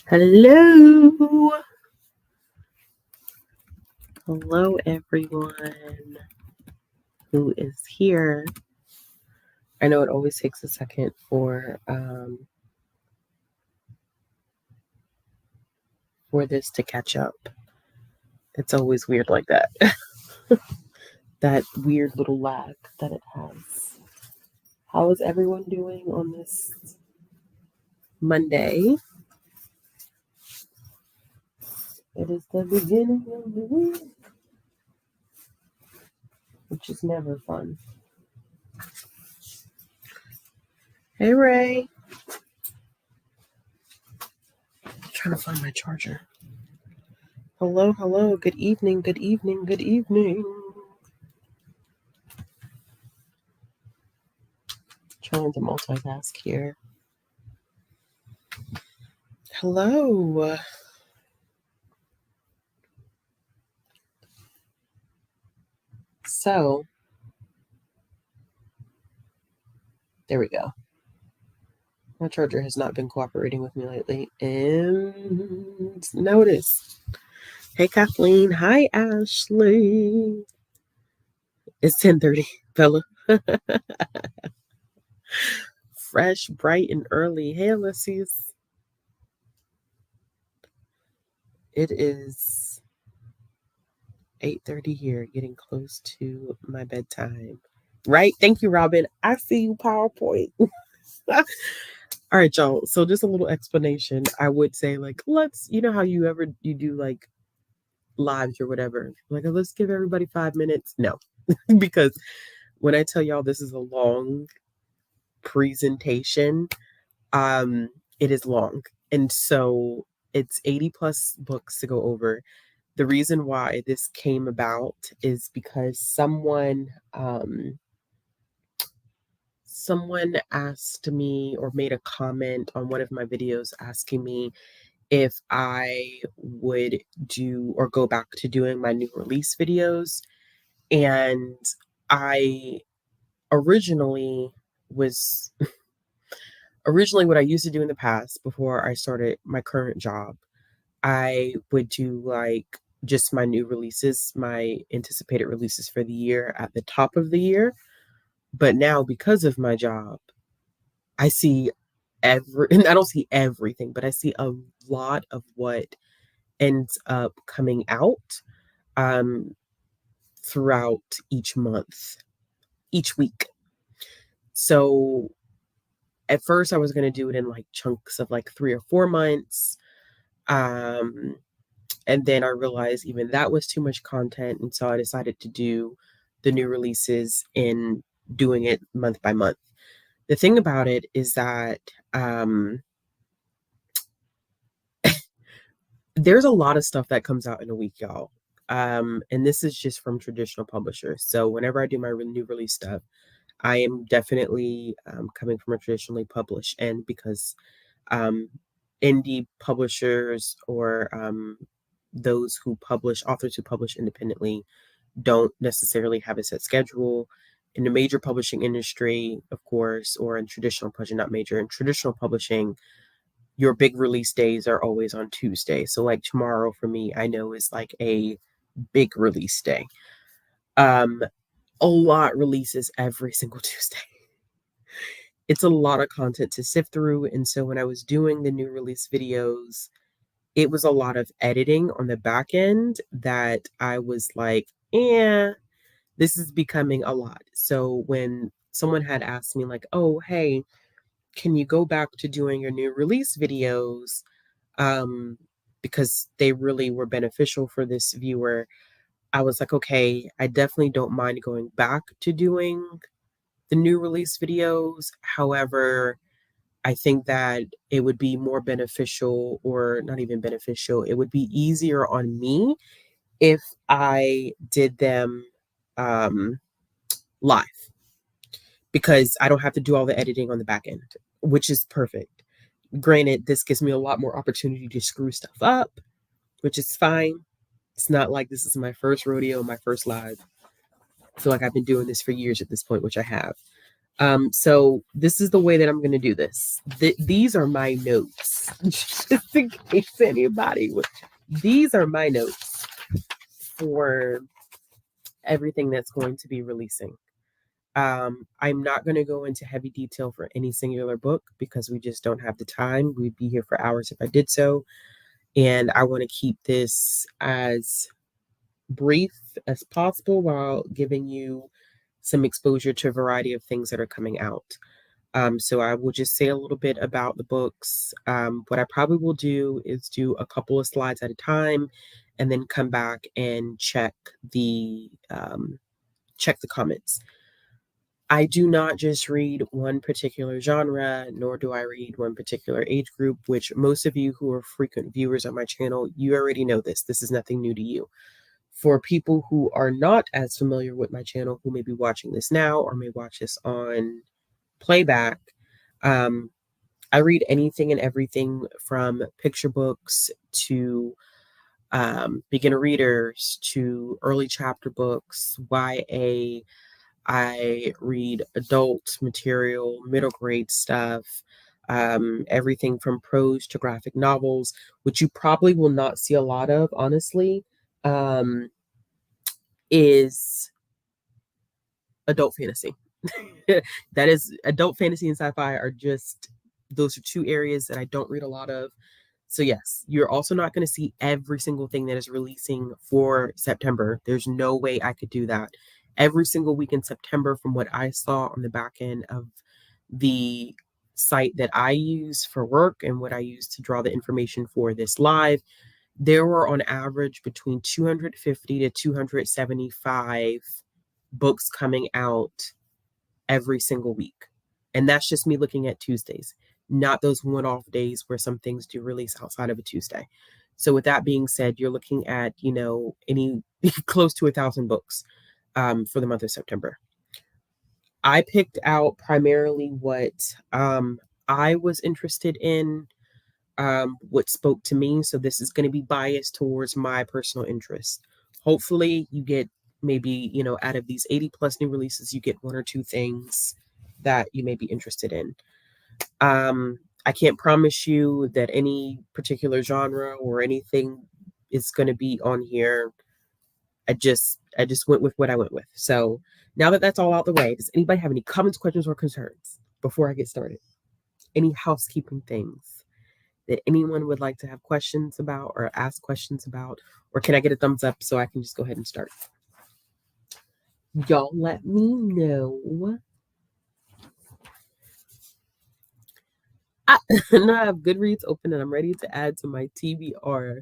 Hello. Hello, everyone who is here. I know it always takes a second for this to catch up. It's always weird like that. That weird little lag that it has. How is everyone doing on this Monday? It is the beginning of the week, which is never fun. Hey, Ray. I'm trying to find my charger. Hello, hello. Good evening, good evening, good evening. Trying to multitask here. Hello. So, there we go. My charger has not been cooperating with me lately. And notice. Hey, Kathleen. Hi, Ashley. It's 10:30, Bella. Fresh, bright, and early. Hey, Alessius. It is 8:30 here, getting close to my bedtime. Right? Thank you, Robin. I see you, PowerPoint. All right, y'all. So just a little explanation. I would say, like, you know how you do like lives or whatever. Like, let's give everybody 5 minutes. No, because when I tell y'all this is a long presentation, it is long. And so it's 80 plus books to go over. The reason why this came about is because someone asked me or made a comment on one of my videos asking me if I would do or go back to doing my new release videos. And I originally what I used to do in the past before I started my current job, I would do like just my new releases, my anticipated releases for the year at the top of the year. But now, because of my job, I see and I don't see everything, but I see a lot of what ends up coming out throughout each month, each week. So at first I was going to do it in like chunks of like 3 or 4 months. And then I realized even that was too much content. And so I decided to do the new releases in doing it month by month. The thing about it is that there's a lot of stuff that comes out in a week, y'all. And this is just from traditional publishers. So whenever I do my new release stuff, I am definitely coming from a traditionally published end, because indie publishers or those who publish, authors who publish independently, don't necessarily have a set schedule. In the major publishing industry, of course, or in traditional publishing, not major, in traditional publishing, your big release days are always on Tuesday. So like tomorrow for me, I know is like a big release day. A lot releases every single Tuesday. It's a lot of content to sift through. And so when I was doing the new release videos, it was a lot of editing on the back end that I was like, this is becoming a lot. So when someone had asked me like, oh, hey, can you go back to doing your new release videos? Because they really were beneficial for this viewer. I was like, okay, I definitely don't mind going back to doing the new release videos. However, I think that it would be more beneficial, or not even beneficial, it would be easier on me if I did them live, because I don't have to do all the editing on the back end, which is perfect. Granted, this gives me a lot more opportunity to screw stuff up, which is fine. It's not like this is my first rodeo, my first live. I feel like I've been doing this for years at this point, which I have. So this is the way that I'm going to do this. These are my notes, just in case anybody would. These are my notes for everything that's going to be releasing. I'm not going to go into heavy detail for any singular book because we just don't have the time. We'd be here for hours if I did so. And I want to keep this as brief as possible while giving you some exposure to a variety of things that are coming out. So I will just say a little bit about the books. What I probably will do is do a couple of slides at a time and then come back and check the comments. I do not just read one particular genre, nor do I read one particular age group, which most of you who are frequent viewers on my channel, you already know this. This is nothing new to you. For people who are not as familiar with my channel, who may be watching this now or may watch this on playback, I read anything and everything from picture books to beginner readers to early chapter books, YA. I read adult material, middle grade stuff, everything from prose to graphic novels, which you probably will not see a lot of, honestly, is adult fantasy. That is, adult fantasy and sci-fi are just, those are two areas that I don't read a lot of. So yes, you're also not going to see every single thing that is releasing for September. There's no way I could do that. Every single week in September, from what I saw on the back end of the site that I use for work and what I use to draw the information for this live, there were on average between 250 to 275 books coming out every single week. And that's just me looking at Tuesdays, not those one-off days where some things do release outside of a Tuesday. So with that being said, you're looking at, any close to 1,000 books for the month of September. I picked out primarily what I was interested in, what spoke to me. So this is going to be biased towards my personal interest. Hopefully you get maybe, out of these 80 plus new releases, you get one or two things that you may be interested in. I can't promise you that any particular genre or anything is going to be on here. I just went with what I went with. So now that that's all out the way, does anybody have any comments, questions, or concerns before I get started? Any housekeeping things that anyone would like to have questions about or ask questions about? Or can I get a thumbs up so I can just go ahead and start? Y'all let me know. Now I have Goodreads open and I'm ready to add to my TBR.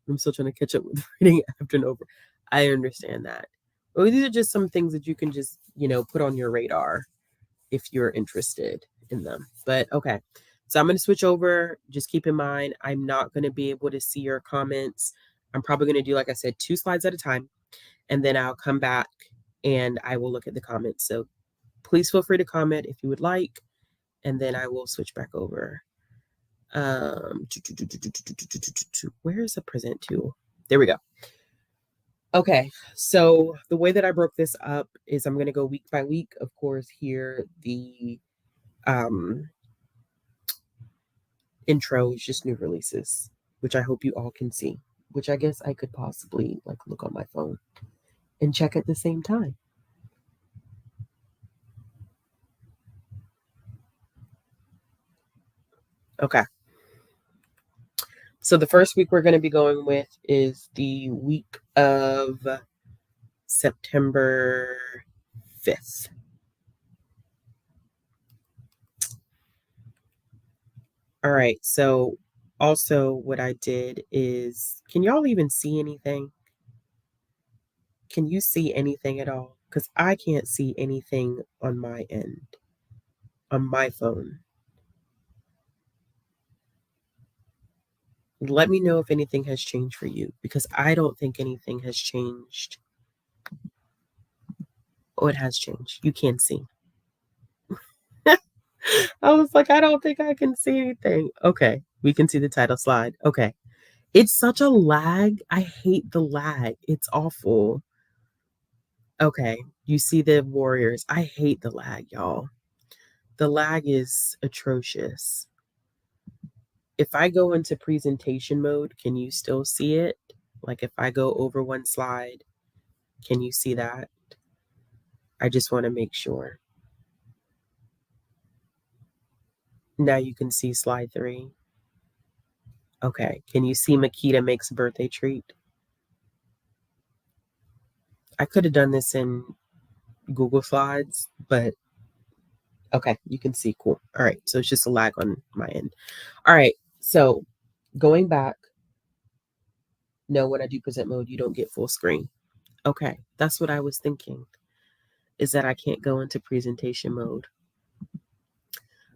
I'm still trying to catch up with reading after and over. I understand that. Well, these are just some things that you can just, put on your radar if you're interested in them. But okay. So I'm going to switch over. Just keep in mind, I'm not going to be able to see your comments. I'm probably going to do, like I said, 2 slides at a time. And then I'll come back and I will look at the comments. So please feel free to comment if you would like. And then I will switch back over. Where is the present to? There we go. Okay, so the way that I broke this up is I'm going to go week by week. Of course, here the intro is just new releases, which I hope you all can see, which I guess I could possibly look on my phone and check at the same time. Okay. So the first week we're going to be going with is the week of September 5th. All right. So also what I did is, can y'all even see anything? Can you see anything at all? Because I can't see anything on my end, on my phone. Let me know if anything has changed for you, because I don't think anything has changed. Oh, it has changed. You can't see. I was like, I don't think I can see anything. Okay, we can see the title slide. Okay. It's such a lag. I hate the lag. It's awful. Okay, you see the warriors. I hate the lag, y'all. The lag is atrocious. If I go into presentation mode, can you still see it? Like if I go over one slide, can you see that? I just want to make sure. Now you can see slide 3. Okay. Can you see Makita makes a birthday treat? I could have done this in Google Slides, but okay, you can see. Cool. All right. So it's just a lag on my end. All right. So going back, no, when I do present mode, you don't get full screen. Okay. That's what I was thinking, is that I can't go into presentation mode.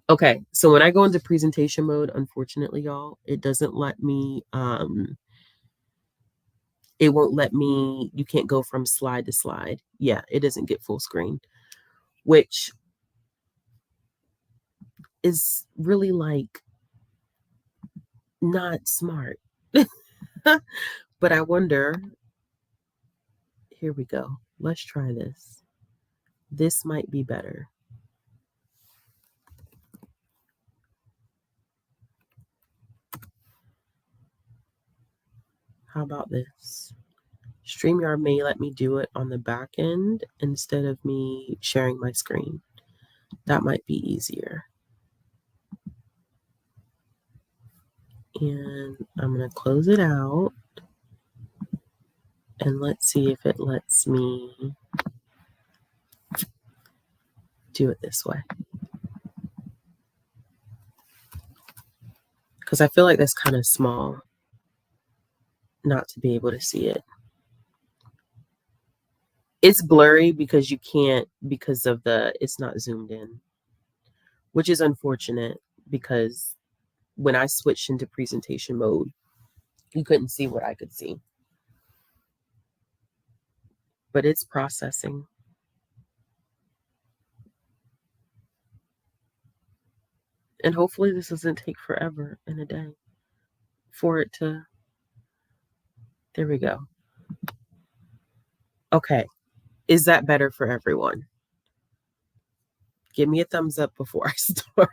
Okay. So when I go into presentation mode, unfortunately, y'all, it doesn't let me, it won't let me, you can't go from slide to slide. Yeah, it doesn't get full screen, which is really like not smart. But I wonder, here we go. Let's try this. This might be better. How about this? StreamYard may let me do it on the back end instead of me sharing my screen. That might be easier. And I'm going to close it out. And let's see if it lets me do it this way. Because I feel like that's kind of small not to be able to see it. It's blurry because you can't, because of it's not zoomed in, which is unfortunate because when I switched into presentation mode, you couldn't see what I could see. But it's processing. And hopefully this doesn't take forever in a day for it to, there we go. Okay, is that better for everyone? Give me a thumbs up before I start.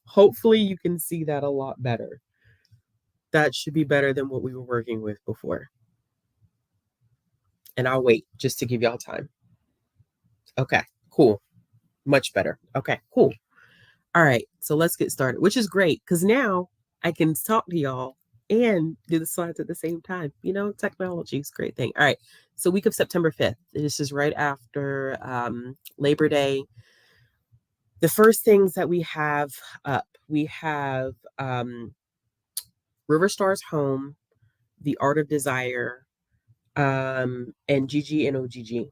Hopefully you can see that a lot better. That should be better than what we were working with before. And I'll wait just to give y'all time. Okay, cool. Much better. Okay, cool. All right, so let's get started, which is great because now I can talk to y'all and do the slides at the same time. You know, technology is a great thing. All right, so week of September 5th. This is right after Labor Day. The first things that we have up, we have River Star's Home, The Art of Desire, and GG and OGG.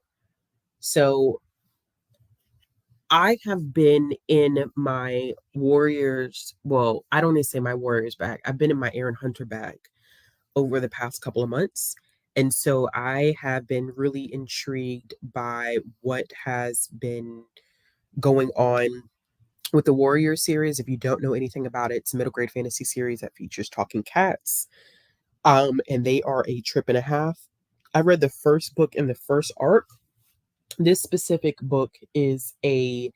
So I have been in my Warriors, well, I don't need to say my Warriors bag. I've been in my Aaron Hunter bag over the past couple of months. And so I have been really intrigued by what has been going on with the Warrior series. If you don't know anything about it, it's a middle grade fantasy series that features talking cats. And they are a trip and a half. I read the first book in the first arc. This specific book is a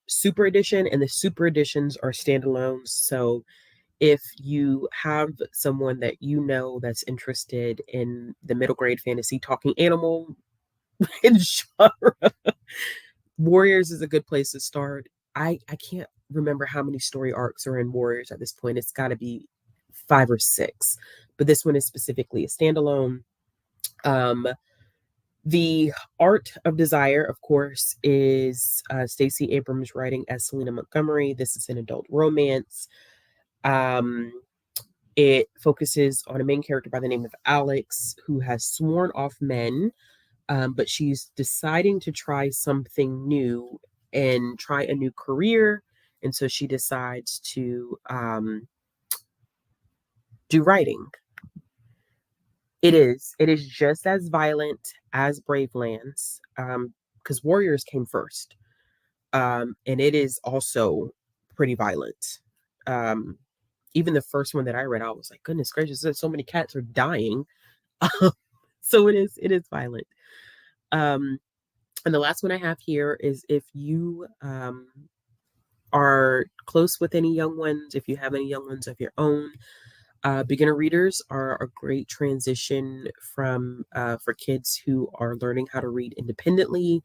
super edition, and the super editions are standalones. So if you have someone that you know that's interested in the middle grade fantasy talking animal in genre, Warriors is a good place to start. I can't remember how many story arcs are in Warriors at this point. It's got to be 5 or 6, but this one is specifically a standalone. The Art of Desire, of course, is Stacey Abrams writing as Selena Montgomery. This is an adult romance. It focuses on a main character by the name of Alex, who has sworn off men, but she's deciding to try something new and try a new career. And so she decides to do writing. It is just as violent as Bravelands, because Warriors came first. And it is also pretty violent. Even the first one that I read, I was like, goodness gracious, so many cats are dying. So it is violent. And the last one I have here is if you are close with any young ones, if you have any young ones of your own, beginner readers are a great transition from for kids who are learning how to read independently.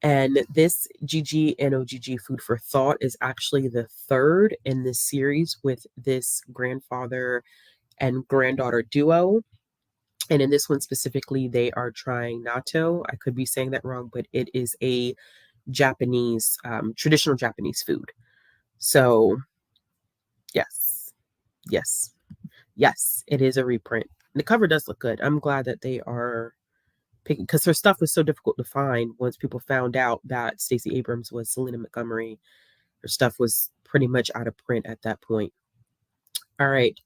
And this GG and OGG Food for Thought is actually the third in this series with this grandfather and granddaughter duo. And in this one specifically, they are trying natto. I could be saying that wrong, but it is a Japanese, traditional Japanese food. So, yes, yes, yes, it is a reprint. The cover does look good. I'm glad that they are picking, because her stuff was so difficult to find once people found out that Stacey Abrams was Selena Montgomery. Her stuff was pretty much out of print at that point. All right.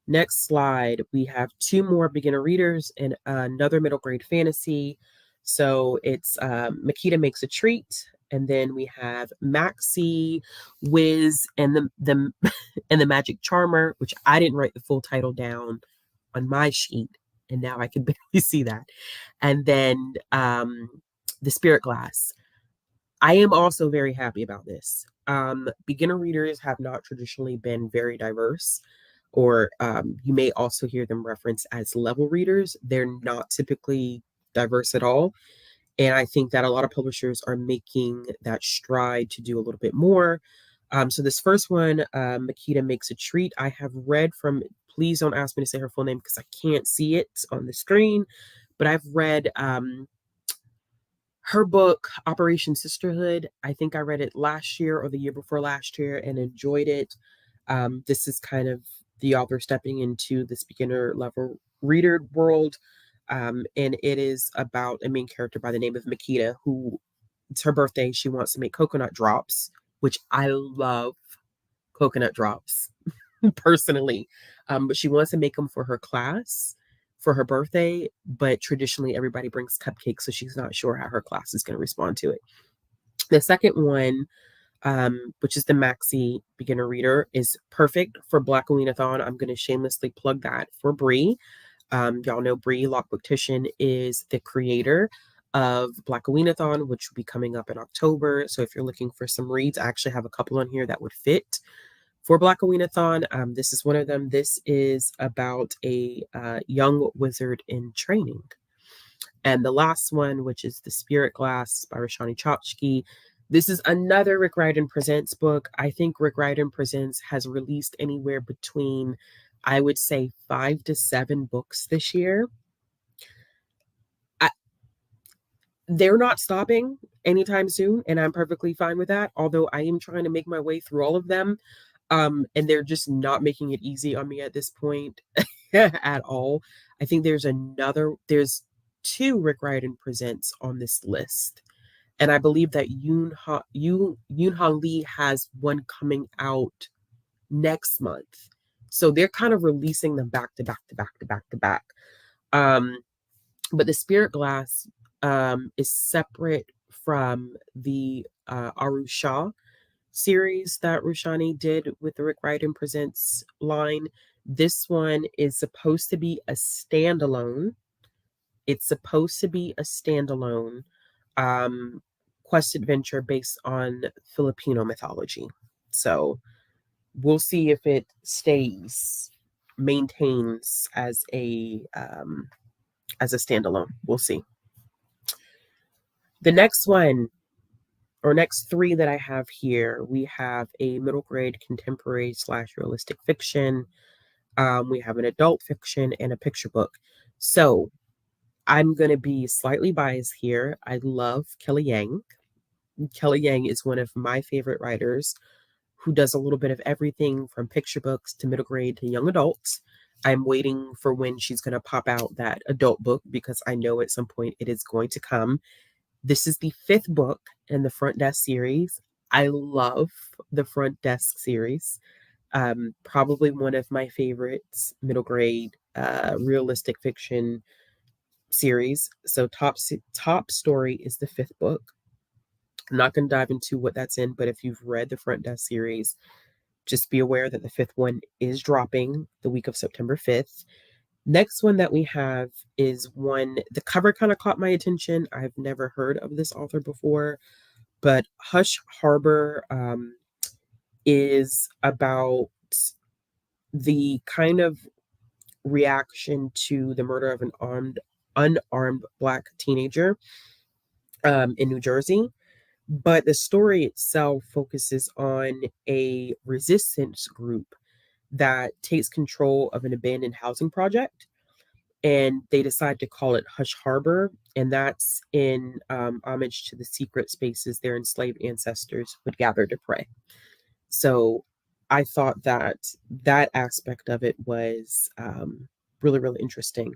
Next slide, we have two more beginner readers and another middle grade fantasy. So it's Makita Makes a Treat, and then we have Maxie, Wiz, and the and the Magic Charmer, which I didn't write the full title down on my sheet, and now I can barely see that. And then the Spirit Glass. I am also very happy about this. Beginner readers have not traditionally been very diverse, or you may also hear them referenced as level readers. They're not typically diverse at all. And I think that a lot of publishers are making that stride to do a little bit more. So this first one, Makita Makes a Treat, I have read from, please don't ask me to say her full name because I can't see it on the screen, but I've read her book, Operation Sisterhood. I think I read it last year or the year before last year and enjoyed it. This is kind of the author stepping into this beginner level reader world. And it is about a main character by the name of Makita, who it's her birthday. She wants to make coconut drops, which I love coconut drops personally. But she wants to make them for her class for her birthday, but traditionally everybody brings cupcakes, so she's not sure how her class is going to respond to it. The second one, which is the Maxi beginner reader, is perfect for Blackaweenathon. I'm going to shamelessly plug that for Bree. Y'all know Bree Lockbooktician is the creator of Blackaweenathon, which will be coming up in October. So if you're looking for some reads, I actually have a couple on here that would fit for Blackaweenathon. This is one of them. This is about a young wizard in training. And the last one, which is The Spirit Glass by Roshani Chokshi. This is another Rick Riordan Presents book. I think Rick Riordan Presents has released anywhere between, I would say, 5 to 7 books this year. They're not stopping anytime soon, and I'm perfectly fine with that, although I am trying to make my way through all of them. And they're just not making it easy on me at this point at all. I think there's two Rick Riordan Presents on this list. And I believe that Yoon Ha Lee has one coming out next month. So they're kind of releasing them back to back to back to back to back. But the Spirit Glass is separate from the Arusha series that Rushani did with the Rick Riordan Presents line. This one is supposed to be a standalone. It's supposed to be a standalone quest adventure based on Filipino mythology. So we'll see if it maintains as a standalone. We'll see. The next one, or next three that I have here, we have a middle grade contemporary / realistic fiction. We have an adult fiction and a picture book. So I'm going to be slightly biased here. I love Kelly Yang. Kelly Yang is one of my favorite writers who does a little bit of everything from picture books to middle grade to young adults. I'm waiting for when she's going to pop out that adult book because I know at some point it is going to come. This is the 5th book in the Front Desk series. I love the Front Desk series. Probably one of my favorites middle grade realistic fiction series. So top story is the 5th book. I'm not going to dive into what that's in, but if you've read the Front Desk series, just be aware that the 5th one is dropping the week of September 5th. Next one that we have is one, the cover kind of caught my attention. I've never heard of this author before, but Hush Harbor is about the kind of reaction to the murder of an unarmed Black teenager in New Jersey. But the story itself focuses on a resistance group that takes control of an abandoned housing project, and they decide to call it Hush Harbor. And that's in homage to the secret spaces their enslaved ancestors would gather to pray. So I thought that that aspect of it was really, really interesting.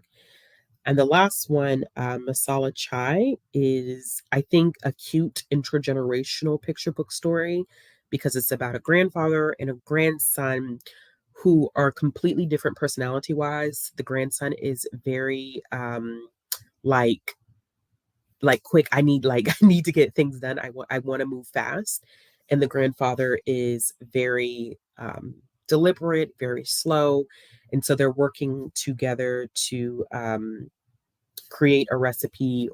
And the last one, Masala Chai, is, I think, a cute intergenerational picture book story because it's about a grandfather and a grandson who are completely different personality wise. The grandson is very like quick. I need I need to get things done. I want to move fast. And the grandfather is very deliberate, very slow. And so they're working together to create a recipe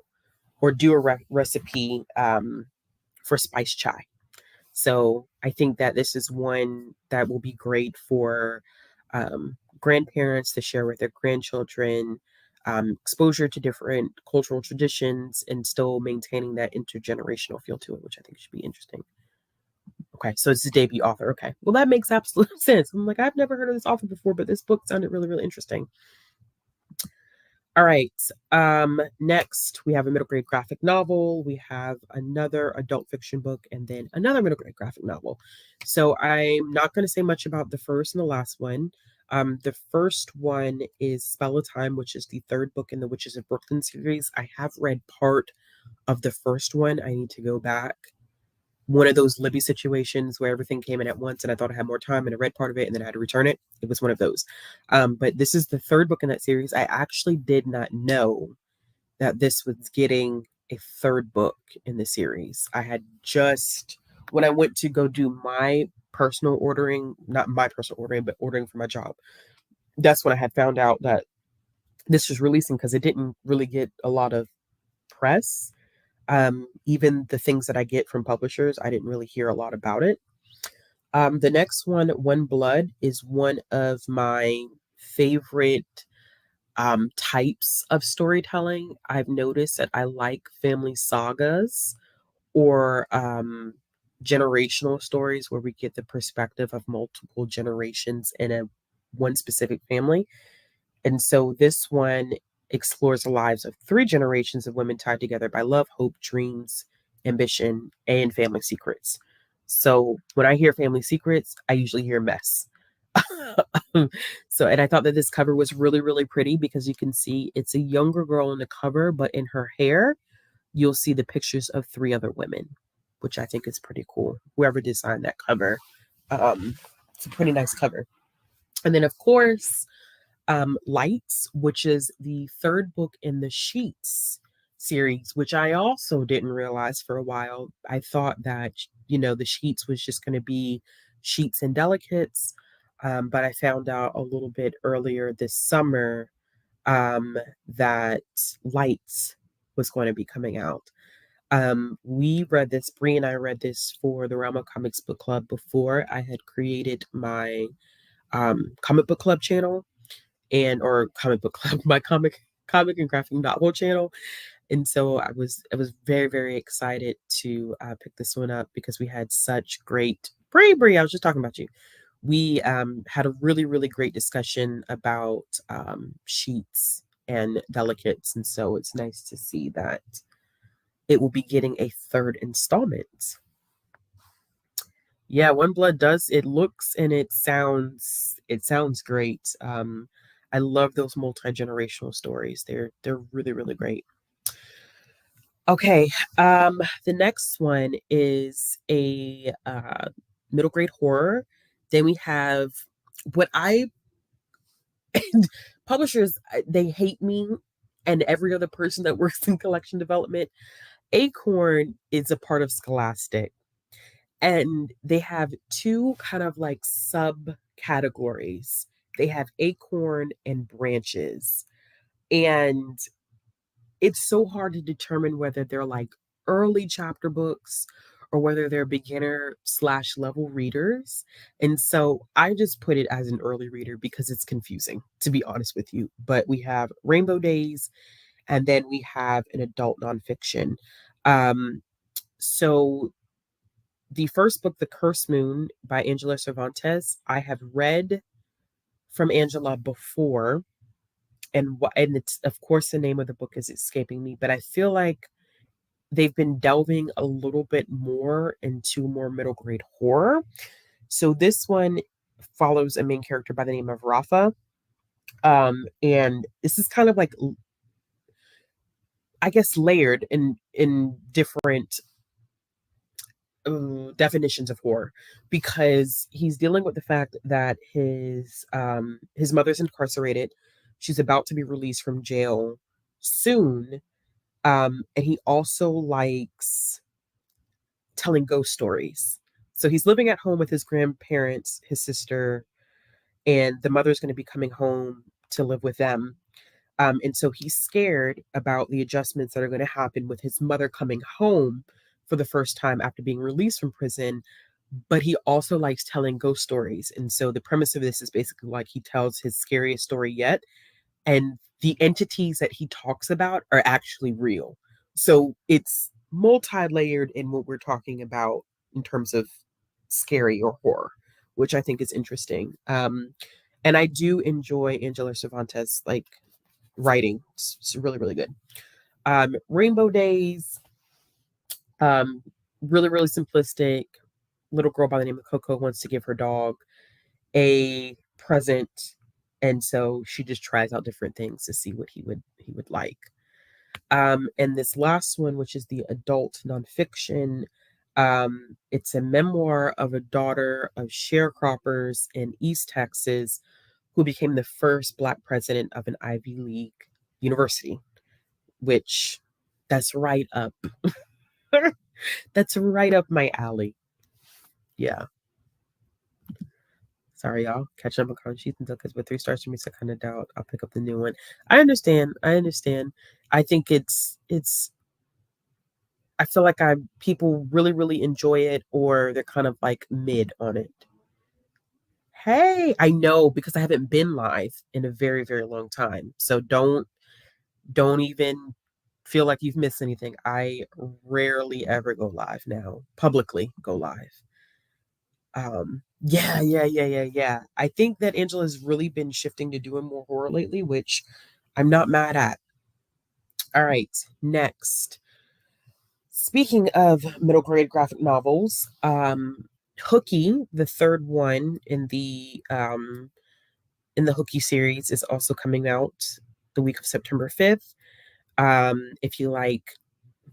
or do a recipe for spice chai. So I think that this is one that will be great for grandparents to share with their grandchildren, exposure to different cultural traditions, and still maintaining that intergenerational feel to it, which I think should be interesting. Okay, so it's a debut author. Okay, well, that makes absolute sense. I'm like, I've never heard of this author before, but this book sounded really, really interesting. All right. Next we have a middle grade graphic novel. We have another adult fiction book and then another middle grade graphic novel. So I'm not going to say much about the first and the last one. The first one is Spell of Time, which is the third book in the Witches of Brooklyn series. I have read part of the first one. I need to go back. One of those Libby situations where everything came in at once and I thought I had more time and I read part of it and then I had to return it. It was one of those. But this is the third book in that series. I actually did not know that this was getting a third book in the series. I had just, when I went to go do my personal ordering, not my personal ordering, but ordering for my job, that's when I had found out that this was releasing because it didn't really get a lot of press. Even the things that I get from publishers, I didn't really hear a lot about it. The next one, One Blood, is one of my favorite types of storytelling. I've noticed that I like family sagas or generational stories where we get the perspective of multiple generations in a one specific family. And so this one explores the lives of three generations of women tied together by love, hope, dreams, ambition, and family secrets. So when I hear family secrets, I usually hear mess. So, and I thought that this cover was really, really pretty because you can see it's a younger girl on the cover, but in her hair, you'll see the pictures of three other women, which I think is pretty cool. Whoever designed that cover, it's a pretty nice cover. And then, of course, Lights, which is the third book in the Sheets series, which I also didn't realize for a while. I thought that, the Sheets was just going to be Sheets and Delicates. But I found out a little bit earlier this summer that Lights was going to be coming out. We read this, Bree and I read this for the Realm of Comics Book Club before I had created my comic book club channel or comic book club, my comic and graphic novel channel. And so I was very, very excited to pick this one up because we had such great Brie, I was just talking about you. We had a really, really great discussion about Sheets and Delicates. And so it's nice to see that it will be getting a third installment. Yeah, One Blood does. It looks and it sounds great. I love those multi-generational stories. They're really, really great. Okay, the next one is a middle grade horror. Then we have what I publishers, they hate me and every other person that works in collection development. Acorn is a part of Scholastic, and they have two kind of like subcategories they have acorn and branches. And it's so hard to determine whether they're like early chapter books or whether they're beginner slash level readers. And so I just put it as an early reader because it's confusing, to be honest with you. But we have Rainbow Days, and then we have an adult nonfiction. So the first book, The Curse Moon by Angela Cervantes, I have read from Angela before, and it's of course the name of the book is escaping me, but I feel like they've been delving a little bit more into more middle grade horror. So this one follows a main character by the name of Rafa. And this is kind of like, I guess, layered in different definitions of horror, because he's dealing with the fact that his mother's incarcerated. She's about to be released from jail soon. And he also likes telling ghost stories. So he's living at home with his grandparents, his sister, and the mother's going to be coming home to live with them. And so he's scared about the adjustments that are going to happen with his mother coming home for the first time after being released from prison. But he also likes telling ghost stories. And so the premise of this is basically like he tells his scariest story yet, and the entities that he talks about are actually real. So it's multi-layered in what we're talking about in terms of scary or horror, which I think is interesting. And I do enjoy Angela Cervantes like writing. It's really, really good. Rainbow Days, um, really, really simplistic. Little girl by the name of Coco wants to give her dog a present, and so she just tries out different things to see what he would like. And this last one, which is the adult nonfiction, it's a memoir of a daughter of sharecroppers in East Texas who became the first Black president of an Ivy League university, which that's right up that's right up my alley. Yeah. Sorry, y'all. Catching up on Con Sheets until because with 3 stars for me, so I kind of doubt I'll pick up the new one. I understand. I understand. I think it's. I feel like people really really enjoy it, or they're kind of like mid on it. Hey, I know because I haven't been live in a very very long time, so don't even feel like you've missed anything. I rarely ever go live now, publicly go live. Yeah. I think that Angela's really been shifting to doing more horror lately, which I'm not mad at. All right, next. Speaking of middle grade graphic novels, Hooky, the third one in the Hooky series, is also coming out the week of September 5th. If you like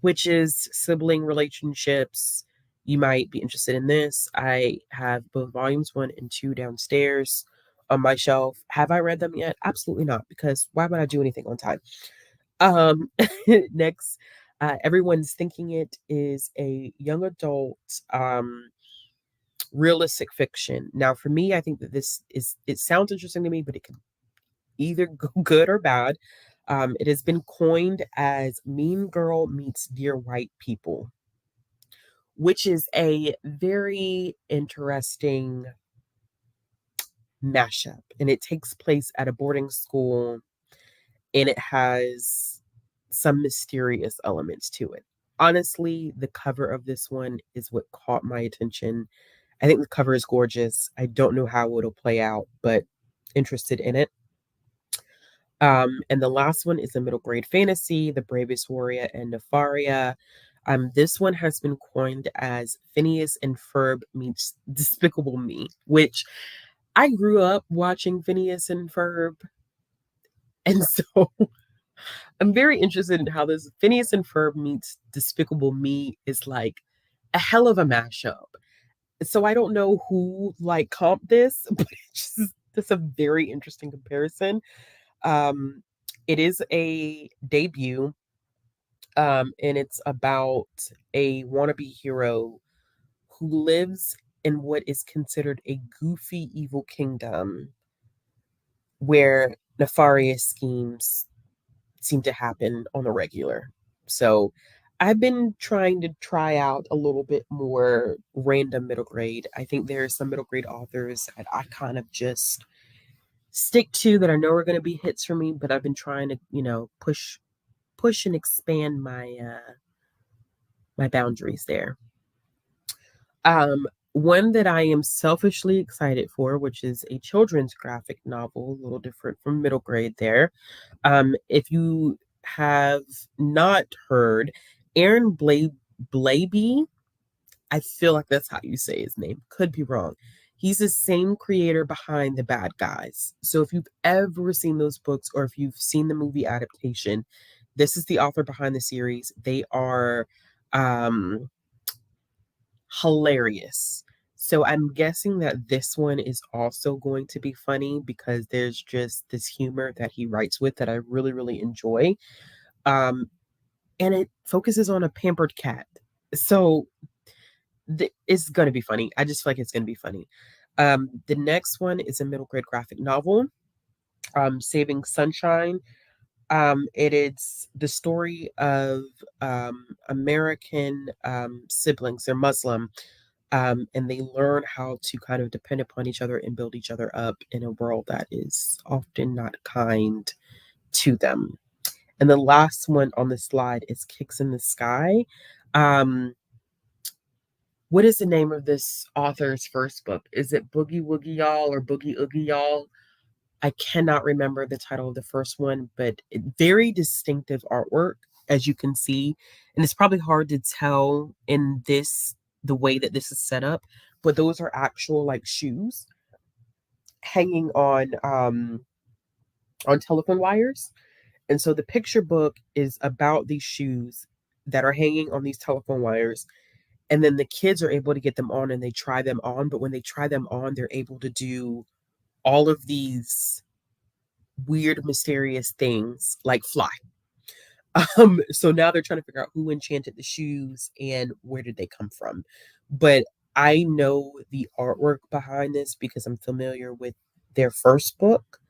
witches, sibling relationships, you might be interested in this. I have both volumes 1 and 2 downstairs on my shelf. Have I read them yet? Absolutely not, because why would I do anything on time? Um, Next, Everyone's Thinking It is a young adult realistic fiction. Now, for me, I think that it sounds interesting to me, but it can either go good or bad. It has been coined as Mean Girl meets Dear White People, which is a very interesting mashup. And it takes place at a boarding school, and it has some mysterious elements to it. Honestly, the cover of this one is what caught my attention. I think the cover is gorgeous. I don't know how it'll play out, but interested in it. And the last one is a middle grade fantasy, The Bravest Warrior and Nefaria. This one has been coined as Phineas and Ferb meets Despicable Me, which I grew up watching Phineas and Ferb. And so I'm very interested in how this Phineas and Ferb meets Despicable Me is like a hell of a mashup. So I don't know who like comped this, but it's a very interesting comparison. Um, it is a debut, and it's about a wannabe hero who lives in what is considered a goofy evil kingdom. where nefarious schemes seem to happen on the regular. So I've been trying to try out a little bit more random middle grade. I think there are some middle grade authors that I kind of just stick to that I know are going to be hits for me, but I've been trying to, push and expand my boundaries there. One that I am selfishly excited for, which is a children's graphic novel, a little different from middle grade there. If you have not heard, Aaron Blaby, I feel like that's how you say his name. Could be wrong. He's the same creator behind The Bad Guys. So if you've ever seen those books or if you've seen the movie adaptation, this is the author behind the series. They are um, hilarious. So I'm guessing that this one is also going to be funny because there's just this humor that he writes with that I really, really enjoy. Um, and it focuses on a pampered cat. So it's going to be funny. I just feel like it's going to be funny. The next one is a middle grade graphic novel, Saving Sunshine. It is the story of American siblings. They're Muslim, and they learn how to kind of depend upon each other and build each other up in a world that is often not kind to them. And the last one on the slide is Kicks in the Sky. Um, what is the name of this author's first book? Is it Boogie Woogie Y'all or Boogie Oogie Y'all? I cannot remember the title of the first one, but very distinctive artwork, as you can see. And it's probably hard to tell in the way that this is set up, but those are actual like shoes hanging on telephone wires. And so the picture book is about these shoes that are hanging on these telephone wires. And then the kids are able to get them on and they try them on. But when they try them on, they're able to do all of these weird, mysterious things like fly. So now they're trying to figure out who enchanted the shoes and where did they come from. But I know the artwork behind this because I'm familiar with their first book,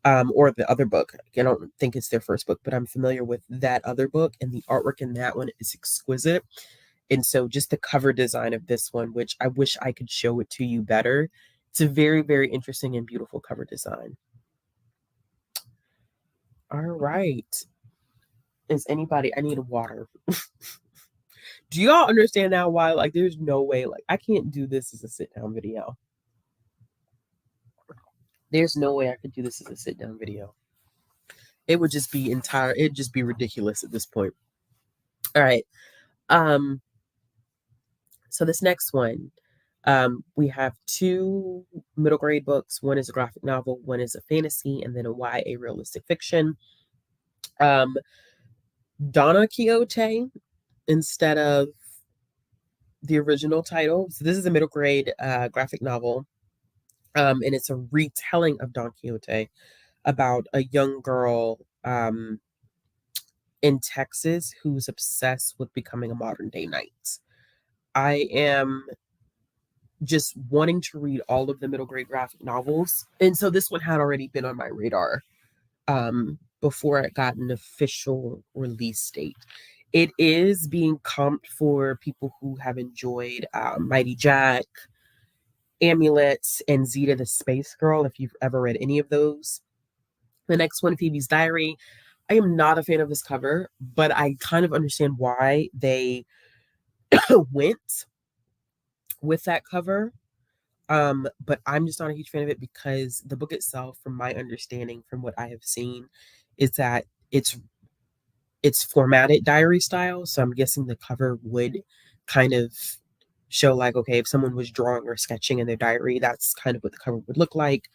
or the other book. I don't think it's their first book, but I'm familiar with that other book, and the artwork in that one is exquisite. And so just the cover design of this one, which I wish I could show it to you better. It's a very, very interesting and beautiful cover design. All right. I need water. Do y'all understand now why, like, there's no way, like, I can't do this as a sit down video. There's no way I could do this as a sit down video. It'd just be ridiculous at this point. All right. So this next one, we have two middle grade books. One is a graphic novel, one is a fantasy, and then a YA realistic fiction. Donna Quixote instead of the original title. So this is a middle grade graphic novel, and it's a retelling of Don Quixote about a young girl in Texas who's obsessed with becoming a modern day knight. I am just wanting to read all of the middle grade graphic novels, and so this one had already been on my radar before it got an official release date. It is being comped for people who have enjoyed Mighty Jack, Amulets, and Zeta the Space Girl, if you've ever read any of those. The next one, Phoebe's Diary. I am not a fan of this cover, but I kind of understand why they went with that cover. But I'm just not a huge fan of it because the book itself, from my understanding, from what I have seen, is that it's formatted diary style. So I'm guessing the cover would kind of show like, okay, if someone was drawing or sketching in their diary, that's kind of what the cover would look like.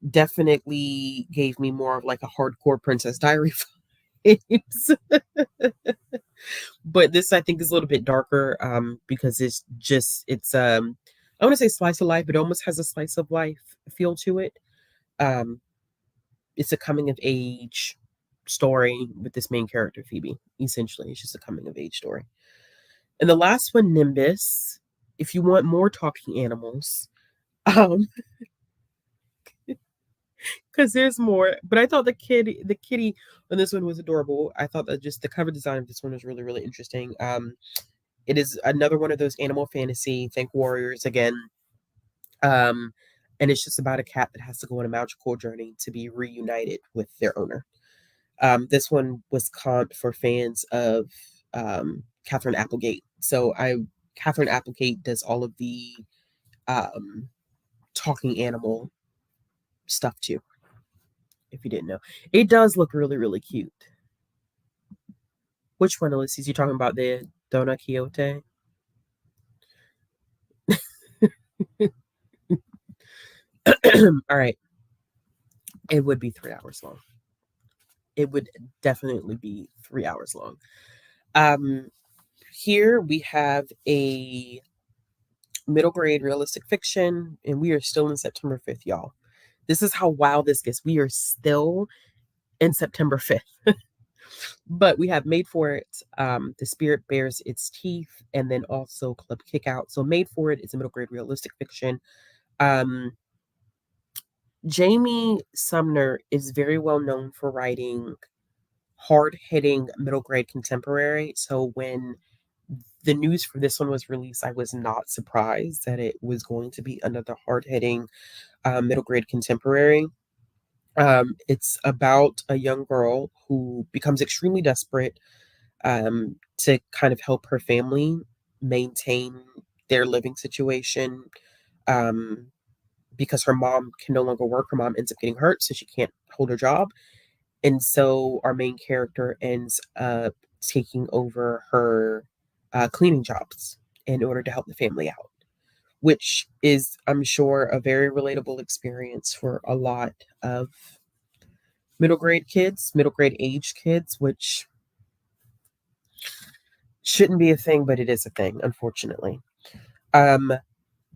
Definitely gave me more of like a hardcore Princess Diary vibes. But this I think is a little bit darker because I want to say slice of life, but it almost has a slice of life feel to it. It's a coming of age story with this main character, Phoebe. Essentially, it's just a coming of age story. And the last one, Nimbus. If you want more talking animals, because there's more. But I thought the kitty on this one was adorable. I thought that just the cover design of this one was really, really interesting. It is another one of those animal fantasy, think warriors again. Um, and it's just about a cat that has to go on a magical journey to be reunited with their owner. This one was comped for fans of Catherine Applegate. Catherine Applegate does all of the um, talking animal stuff too. If you didn't know, it does look really, really cute. Which one, Ulysses? You talking about the Dona Quixote? All right, it would be 3 hours long. It would definitely be 3 hours long. Um, Here we have a middle grade realistic fiction, and we are still in September 5th, y'all. This is how wild this gets. We are still in September 5th. But we have Made for It, The Spirit Bears Its Teeth, and then also Club Kickout. So Made for It is a middle grade realistic fiction. Jamie Sumner is very well known for writing hard-hitting middle grade contemporary. So when the news for this one was released, I was not surprised that it was going to be another hard-hitting middle grade contemporary. It's about a young girl who becomes extremely desperate to kind of help her family maintain their living situation um, because her mom can no longer work. Her mom ends up getting hurt, so she can't hold her job. And so our main character ends up taking over her cleaning jobs in order to help the family out, which is, I'm sure, a very relatable experience for a lot of middle grade kids, middle grade age kids, which shouldn't be a thing, but it is a thing, unfortunately. Um,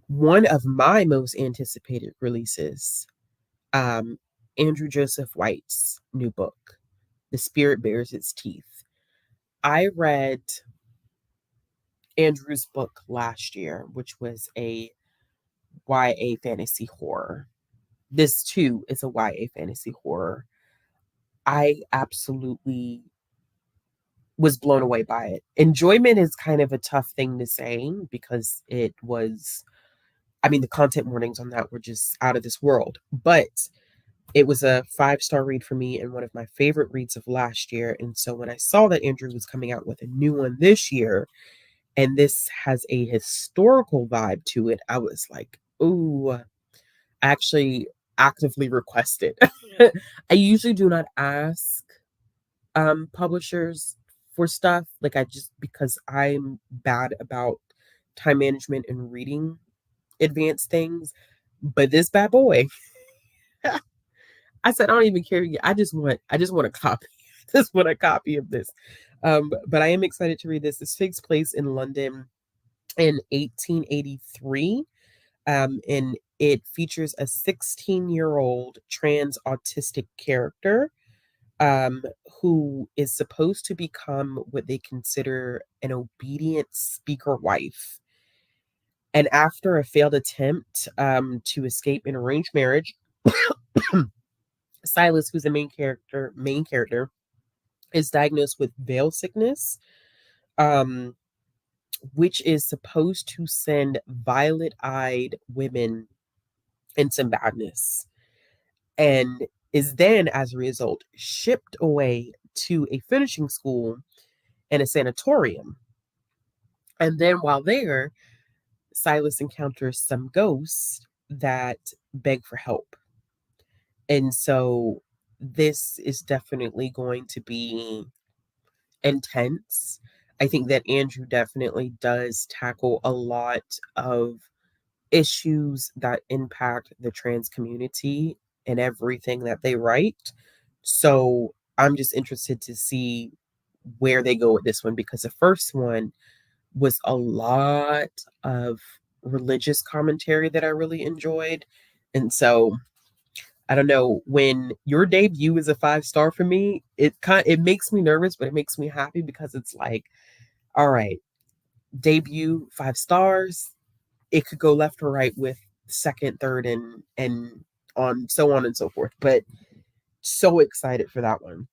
One of my most anticipated releases, um, Andrew Joseph White's new book, The Spirit Bears Its Teeth. I read Andrew's book last year, which was a YA fantasy horror. This too is a YA fantasy horror. I absolutely was blown away by it. Enjoyment is kind of a tough thing to say because it was, I mean, the content warnings on that were just out of this world. But it was a 5-star read for me and one of my favorite reads of last year. And so when I saw that Andrew was coming out with a new one this year, and this has a historical vibe to it, I was like, ooh, I actually actively requested. I usually do not ask publishers for stuff. Like I just because I'm bad about time management and reading advanced things. But this bad boy, I said I don't even care. I just want a copy. Just want a copy of this. But I am excited to read this. This takes place in London in 1883. And it features a 16-year-old trans autistic character um, who is supposed to become what they consider an obedient speaker wife. And after a failed attempt to escape an arranged marriage, Silas, who's the main character, is diagnosed with veil sickness, um, which is supposed to send violet-eyed women into madness, and is then, as a result, shipped away to a finishing school and a sanatorium. And then while there, Silas encounters some ghosts that beg for help. And so this is definitely going to be intense. I think that Andrew definitely does tackle a lot of issues that impact the trans community and everything that they write. So I'm just interested to see where they go with this one because the first one was a lot of religious commentary that I really enjoyed. And so I don't know, when your debut is a 5-star for me, it makes me nervous, but it makes me happy because it's like, all right, debut 5 stars. It could go left or right with second, third, and on and so forth. But so excited for that one.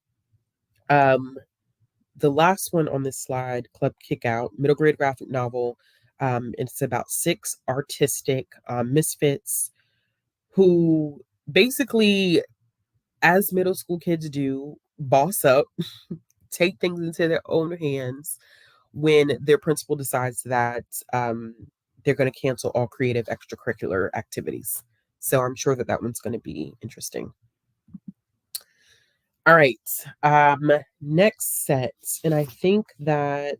The last one on this slide, Club Kickout, middle grade graphic novel. It's about six artistic misfits who basically, as middle school kids do, boss up, take things into their own hands when their principal decides that they're going to cancel all creative extracurricular activities. So I'm sure that one's going to be interesting. All right. Next set. And I think that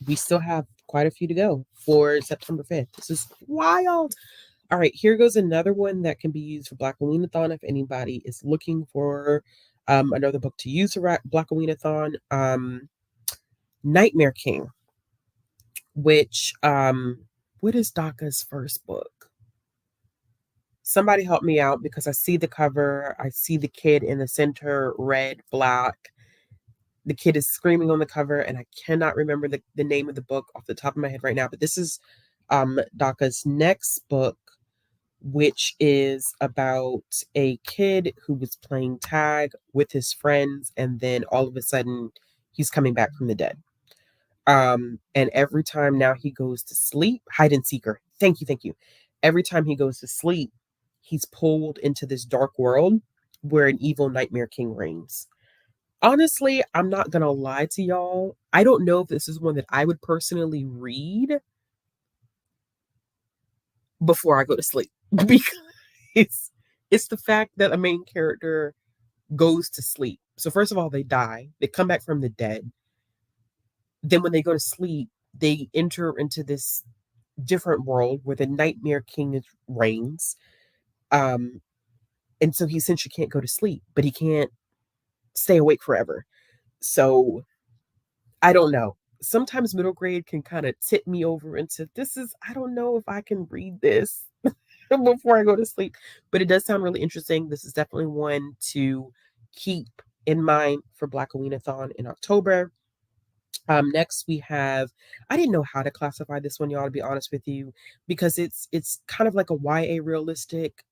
we still have quite a few to go for September 5th. This is wild. All right, here goes another one that can be used for Black Weenathon if anybody is looking for another book to use for Black Weenathon. Nightmare King, which what is DACA's first book? Somebody help me out because I see the cover. I see the kid in the center, red, black. The kid is screaming on the cover, and I cannot remember the name of the book off the top of my head right now. But this is DACA's next book, which is about a kid who was playing tag with his friends, and then all of a sudden he's coming back from the dead. And every time now he goes to sleep, hide and seeker. Thank you. Every time he goes to sleep, he's pulled into this dark world where an evil nightmare king reigns. Honestly, I'm not gonna lie to y'all. I don't know if this is one that I would personally read before I go to sleep because it's the fact that a main character goes to sleep. So first of all, they die. They come back from the dead. Then when they go to sleep, they enter into this different world where the Nightmare King reigns. And so he essentially can't go to sleep, but he can't stay awake forever. So I don't know. Sometimes middle grade can kind of tip me over into I don't know if I can read this before I go to sleep, but it does sound really interesting. This is definitely one to keep in mind for Black Weenathon in October. Next we have, I didn't know how to classify this one, y'all, to be honest with you, because it's kind of like a YA realistic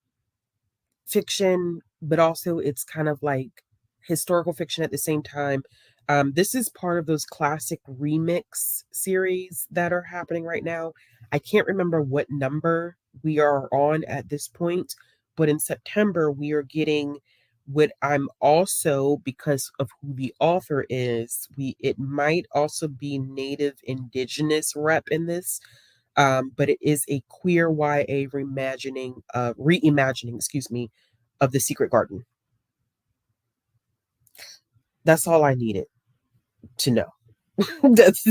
fiction, but also it's kind of like historical fiction at the same time. This is part of those classic remix series that are happening right now. I can't remember what number we are on at this point, but in September we are getting what I'm also, because of who the author is, it might also be Native Indigenous rep in this. But it is a queer YA reimagining, excuse me, of The Secret Garden. That's all I needed to know. That's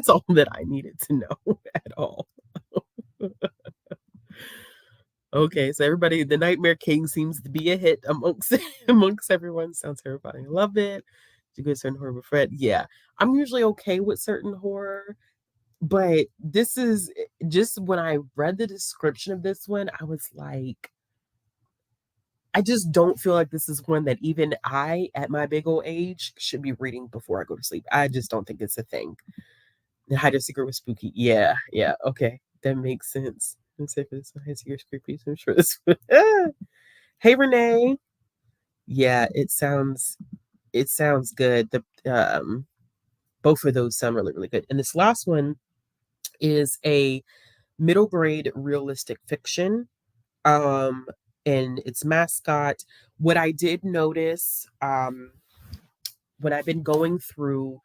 all that I needed to know at all. Okay, so everybody, the Nightmare King seems to be a hit amongst everyone. Sounds terrifying. Love it. You go certain horror with Fred. Yeah, I'm usually okay with certain horror, but this is just, when I read the description of this one, I was like, I just don't feel like this is one that even I, at my big old age, should be reading before I go to sleep. I just don't think it's a thing. The Hide Your Secret was spooky. Yeah, okay. That makes sense. I'm safe for this one. Hide Your Secret creepy. I'm sure this one. Hey, Renee. Yeah, it sounds good. Both of those sound really, really good. And this last one is a middle grade realistic fiction. And its mascot. What I did notice when I've been going through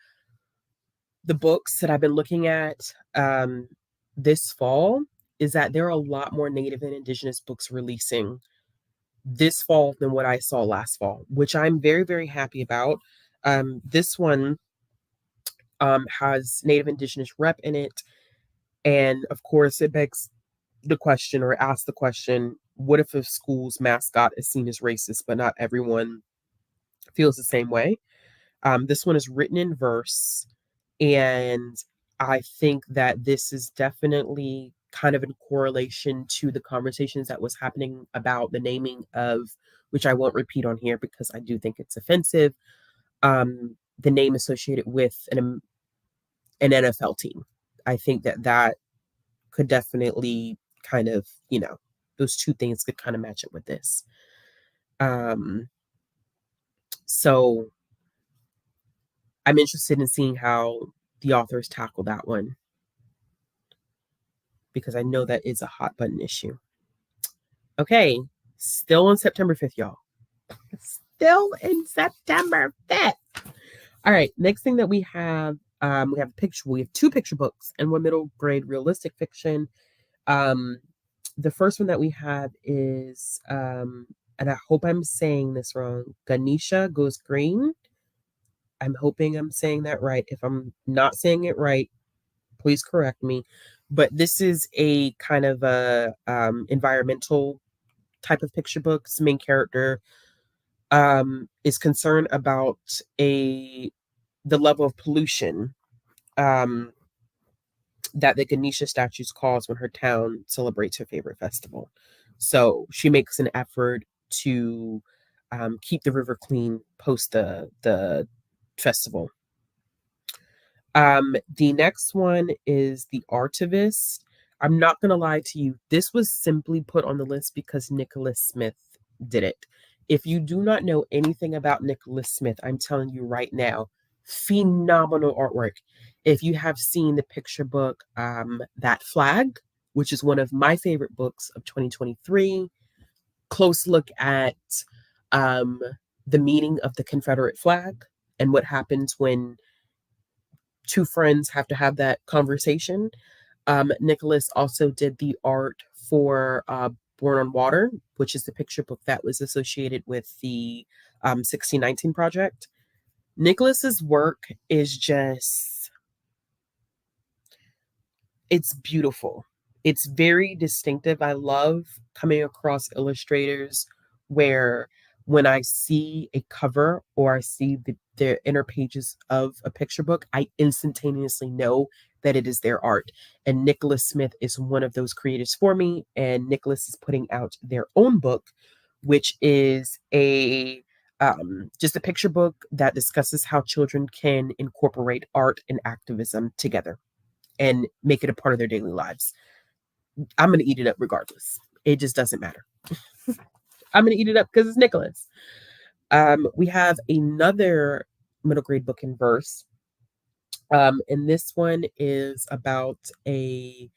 the books that I've been looking at this fall is that there are a lot more Native and Indigenous books releasing this fall than what I saw last fall, which I'm very, very happy about. This one has Native Indigenous rep in it. And of course, it begs the question, or asks the question, what if a school's mascot is seen as racist, but not everyone feels the same way? This one is written in verse, and I think that this is definitely kind of in correlation to the conversations that was happening about the naming of, which I won't repeat on here because I do think it's offensive, the name associated with an NFL team. I think that could definitely kind of, those two things could kind of match up with this. So I'm interested in seeing how the authors tackle that one, because I know that is a hot button issue. Okay, still on September 5th, y'all. Still in September 5th. All right, next thing that we have two picture books and one middle grade realistic fiction. The first one that we have is, and I hope I'm saying this wrong, Ganesha Goes Green. I'm hoping I'm saying that right. If I'm not saying it right, please correct me. But this is a kind of a environmental type of picture book. The main character is concerned about the level of pollution that the Ganesha statues cause when her town celebrates her favorite festival. So she makes an effort to keep the river clean post the festival. The next one is The Artivist. I'm not going to lie to you. This was simply put on the list because Nicholas Smith did it. If you do not know anything about Nicholas Smith, I'm telling you right now, phenomenal artwork. If you have seen the picture book, That Flag, which is one of my favorite books of 2023, close look at the meaning of the Confederate flag and what happens when two friends have to have that conversation. Nicholas also did the art for Born on Water, which is the picture book that was associated with the 1619 project. Nicholas's work is just, it's beautiful. It's very distinctive. I love coming across illustrators where when I see a cover or I see the inner pages of a picture book, I instantaneously know that it is their art. And Nicholas Smith is one of those creators for me. And Nicholas is putting out their own book, which is just a picture book that discusses how children can incorporate art and activism together and make it a part of their daily lives. I'm going to eat it up regardless. It just doesn't matter. I'm going to eat it up because it's Nicholas. We have another middle grade book in verse. And this one is about a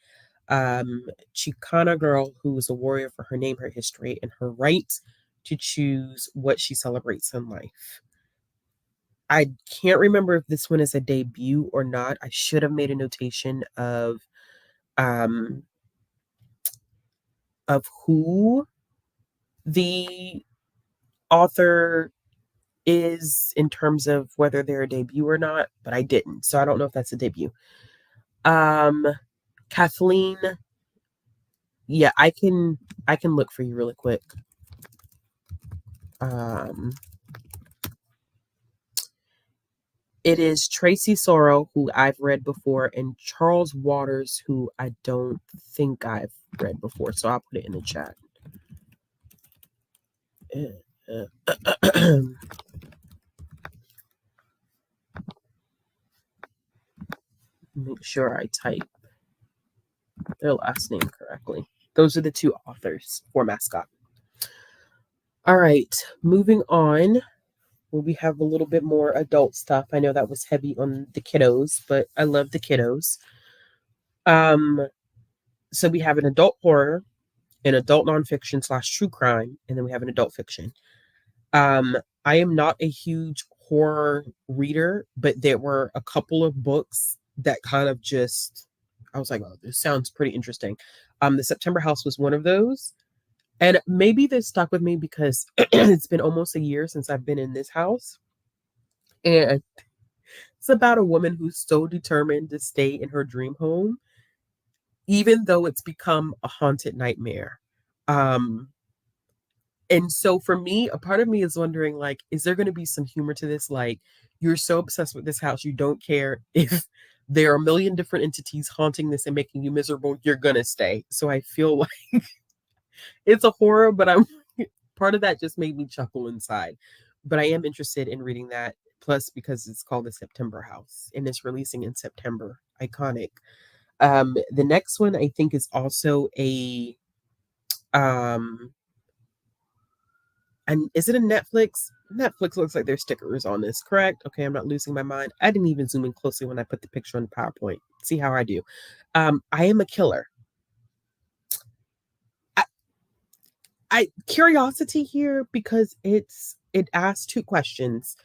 Chicana girl who is a warrior for her name, her history, and her right to choose what she celebrates in life. I can't remember if this one is a debut or not. I should have made a notation of who the author is in terms of whether they're a debut or not, but I didn't. So I don't know if that's a debut. Kathleen, yeah, I can look for you really quick. It is Tracy Sorrow, who I've read before, and Charles Waters, who I don't think I've read before. So I'll put it in the chat. Make sure I type their last name correctly. Those are the two authors for Mascot. All right, moving on. Where we have a little bit more adult stuff. I know that was heavy on the kiddos, but I love the kiddos. So we have an adult horror, an adult nonfiction / true crime, and then we have an adult fiction. I am not a huge horror reader, but there were a couple of books that kind of just, I was like, oh, this sounds pretty interesting. The September House was one of those. And maybe this stuck with me because it's been almost a year since I've been in this house. And it's about a woman who's so determined to stay in her dream home, even though it's become a haunted nightmare. And so for me, a part of me is wondering, like, is there going to be some humor to this? Like, you're so obsessed with this house, you don't care if there are a million different entities haunting this and making you miserable, you're going to stay. So I feel like it's a horror, but part of that just made me chuckle inside. But I am interested in reading that. Plus, because it's called The September House and it's releasing in September. Iconic. The next one I think is also a Um, and is it a Netflix? Netflix looks like there's stickers on this, correct? Okay, I'm not losing my mind. I didn't even zoom in closely when I put the picture on the PowerPoint. See how I do. I Am a Killer. I, I curiosity here because it asks two questions.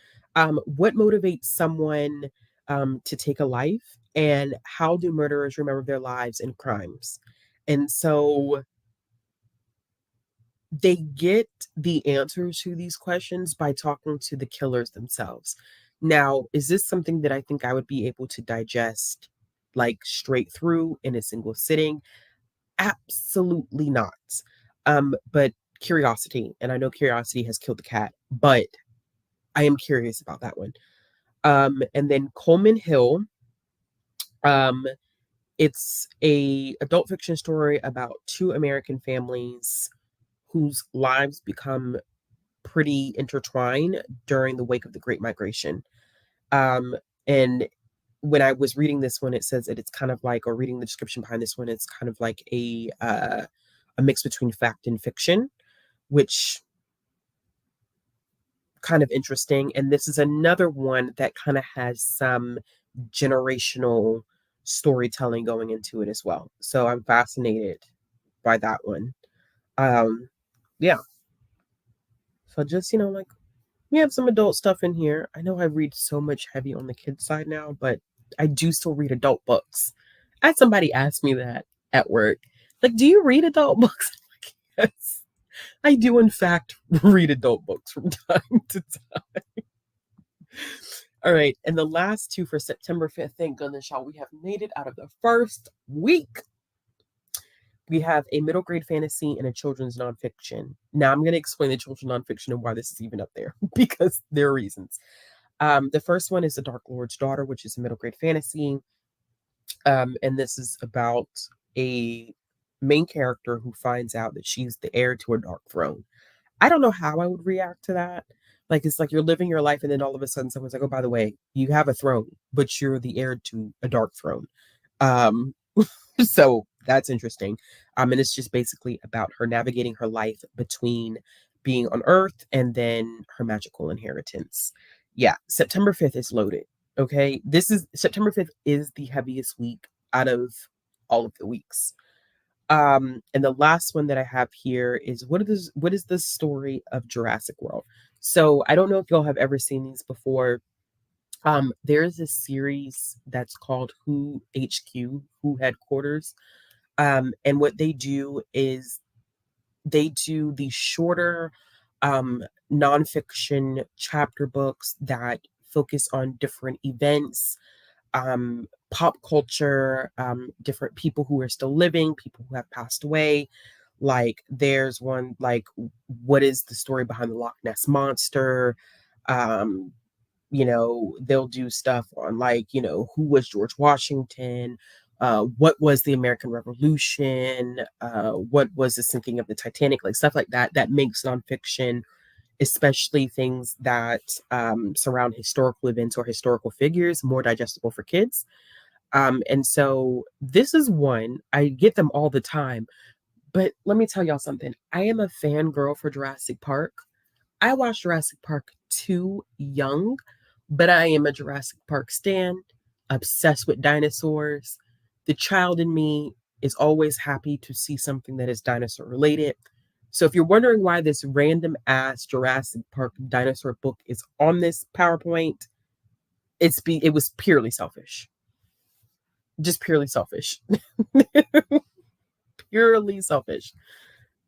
What motivates someone to take a life, and how do murderers remember their lives and crimes? And so they get the answers to these questions by talking to the killers themselves. Now, is this something that I think I would be able to digest like straight through in a single sitting? Absolutely not. But curiosity, and I know curiosity has killed the cat, but I am curious about that one. And then Coleman Hill, um, it's a adult fiction story about two American families whose lives become pretty intertwined during the wake of the Great Migration. And when I was reading this one, it says that it's kind of like, or reading the description behind this one, it's kind of like a mix between fact and fiction, which kind of interesting. And this is another one that kind of has some generational storytelling going into it as well. So I'm fascinated by that one. Um, yeah. So just, like we have some adult stuff in here. I know I read so much heavy on the kids side now, but I do still read adult books. I had somebody ask me that at work. Like, do you read adult books? I'm like, yes. I do, in fact, read adult books from time to time. All right. And the last two for September 5th, thank goodness, y'all, we have made it out of the first week. We have a middle grade fantasy and a children's nonfiction. Now, I'm going to explain the children's nonfiction and why this is even up there because there are reasons. The first one is The Dark Lord's Daughter, which is a middle grade fantasy. And this is about a main character who finds out that she's the heir to a dark throne. I don't know how I would react to that. Like, it's like you're living your life, and then all of a sudden someone's like, oh, by the way, you have a throne, but you're the heir to a dark throne. Um, so that's interesting. And it's just basically about her navigating her life between being on Earth and then her magical inheritance. Yeah, September 5th is loaded. Okay. September 5th is the heaviest week out of all of the weeks. And the last one that I have here is what is the story of Jurassic World? So I don't know if y'all have ever seen these before. There's a series that's called Who HQ, Who Headquarters. And what they do is they do the shorter nonfiction chapter books that focus on different events, pop culture, different people who are still living, people who have passed away. Like there's one like what is the story behind the Loch Ness monster? Um, they'll do stuff on like, who was George Washington? What was the American Revolution? What was the sinking of the Titanic? Like stuff like that, that makes nonfiction, especially things that surround historical events or historical figures, more digestible for kids. And so this is one, I get them all the time. But let me tell y'all something. I am a fangirl for Jurassic Park. I watched Jurassic Park too young, but I am a Jurassic Park stan, obsessed with dinosaurs. The child in me is always happy to see something that is dinosaur related. So if you're wondering why this random ass Jurassic Park dinosaur book is on this PowerPoint, it was purely selfish. Just purely selfish. Purely selfish.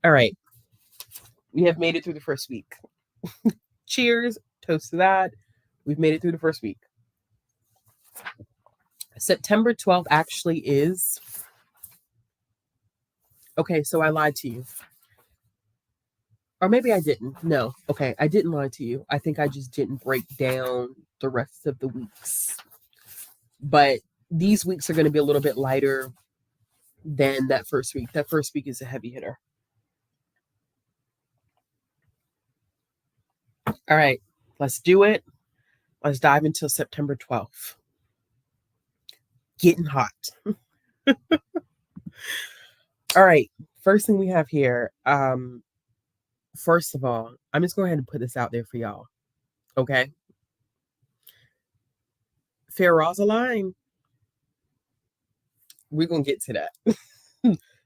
All right. We have made it through the first week. Cheers. Toast to that. We've made it through the first week. September 12th actually is. Okay, so I lied to you. Or maybe I didn't. No. Okay, I didn't lie to you. I think I just didn't break down the rest of the weeks. But these weeks are going to be a little bit lighter than that first week. That first week is a heavy hitter. All right, let's do it. Let's dive into September 12th. Getting hot. All right, first thing we have here, first of all, I'm just going ahead and put this out there for y'all. Okay. Fair Rosaline, we're gonna get to that.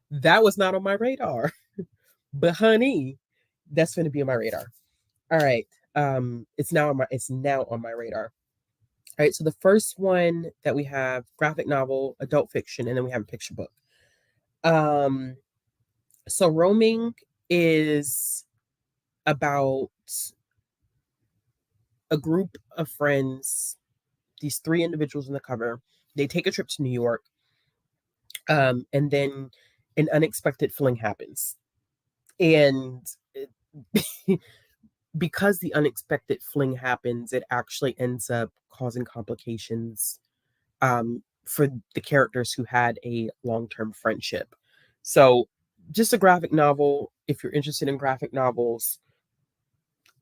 That was not on my radar. But honey, that's gonna be on my radar. All right. It's now on my radar. All right, so the first one that we have graphic novel, adult fiction, and then we have a picture book. Um, so Roaming is about a group of friends, these three individuals in the cover. They take a trip to New York, and then an unexpected fling happens. And because the unexpected fling happens, it actually ends up causing complications for the characters who had a long-term friendship. So, just a graphic novel. If you're interested in graphic novels,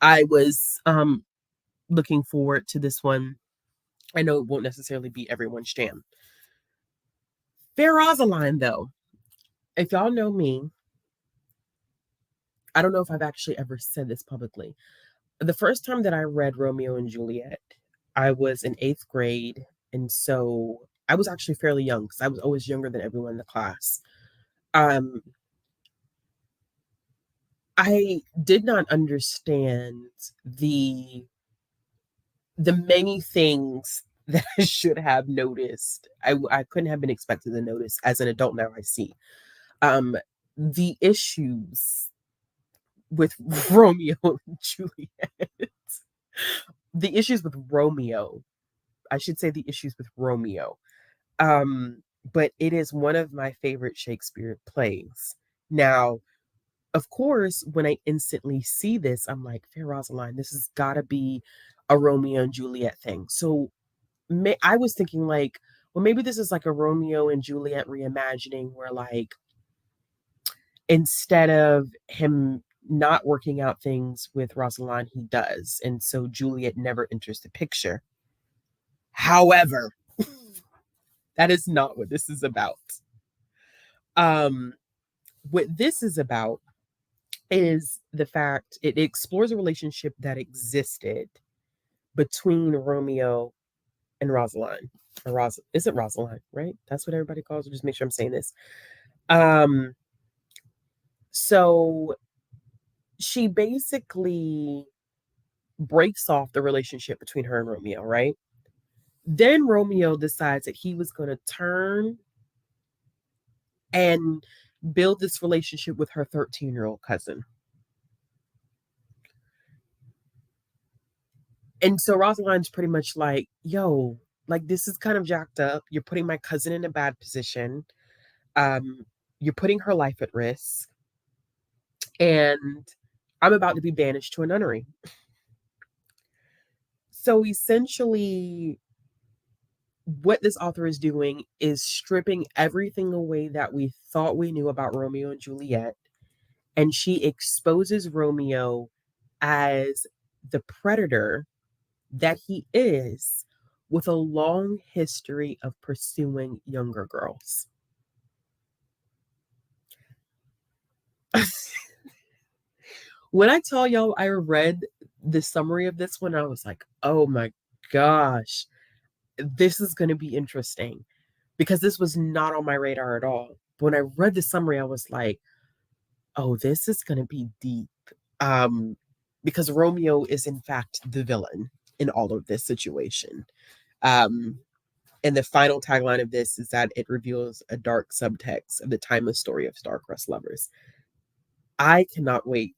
I was looking forward to this one. I know it won't necessarily be everyone's jam. Fair Rosaline, though, if y'all know me, I don't know if I've actually ever said this publicly. The first time that I read Romeo and Juliet, I was in eighth grade. And so I was actually fairly young because I was always younger than everyone in the class. Um, I did not understand the many things that I should have noticed. I couldn't have been expected to notice as an adult now I see. Um, the issues with Romeo and Juliet. The issues with Romeo. I should say the issues with Romeo. But it is one of my favorite Shakespeare plays. Now, of course, when I instantly see this, I'm like, Fair Rosaline, this has got to be a Romeo and Juliet thing. So I was thinking, like, well, maybe this is like a Romeo and Juliet reimagining where, like, instead of him not working out things with Rosaline, he does. And so Juliet never enters the picture. However, that is not what this is about. Um, what this is about is the fact it explores a relationship that existed between Romeo and Rosaline. Or is it Rosaline, right? That's what everybody calls her. Just make sure I'm saying this. Um, so she basically breaks off the relationship between her and Romeo, right? Then Romeo decides that he was going to turn and build this relationship with her 13-year-old cousin. And so Rosaline's pretty much like, yo, like this is kind of jacked up. You're putting my cousin in a bad position. Um, you're putting her life at risk. And I'm about to be banished to a nunnery. So essentially, what this author is doing is stripping everything away that we thought we knew about Romeo and Juliet. And she exposes Romeo as the predator that he is with a long history of pursuing younger girls. When I tell y'all I read the summary of this one, I was like, oh my gosh, this is going to be interesting because this was not on my radar at all. But when I read the summary, I was like, oh, this is going to be deep. Because Romeo is, in fact, the villain in all of this situation. Um, and the final tagline of this is that it reveals a dark subtext of the timeless story of star-crossed lovers. I cannot wait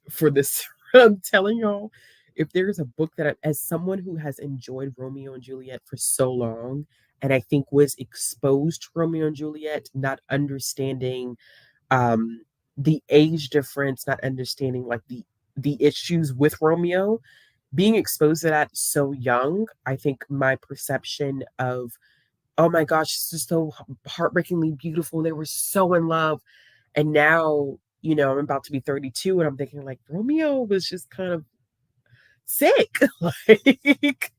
for this. I'm telling y'all, if there's a book that, as someone who has enjoyed Romeo and Juliet for so long, and I think was exposed to Romeo and Juliet, not understanding um, the age difference, not understanding like the issues with Romeo, being exposed to that so young, I think my perception of, oh my gosh, it's just so heartbreakingly beautiful. They were so in love. And now, I'm about to be 32 and I'm thinking like Romeo was just kind of sick. Like,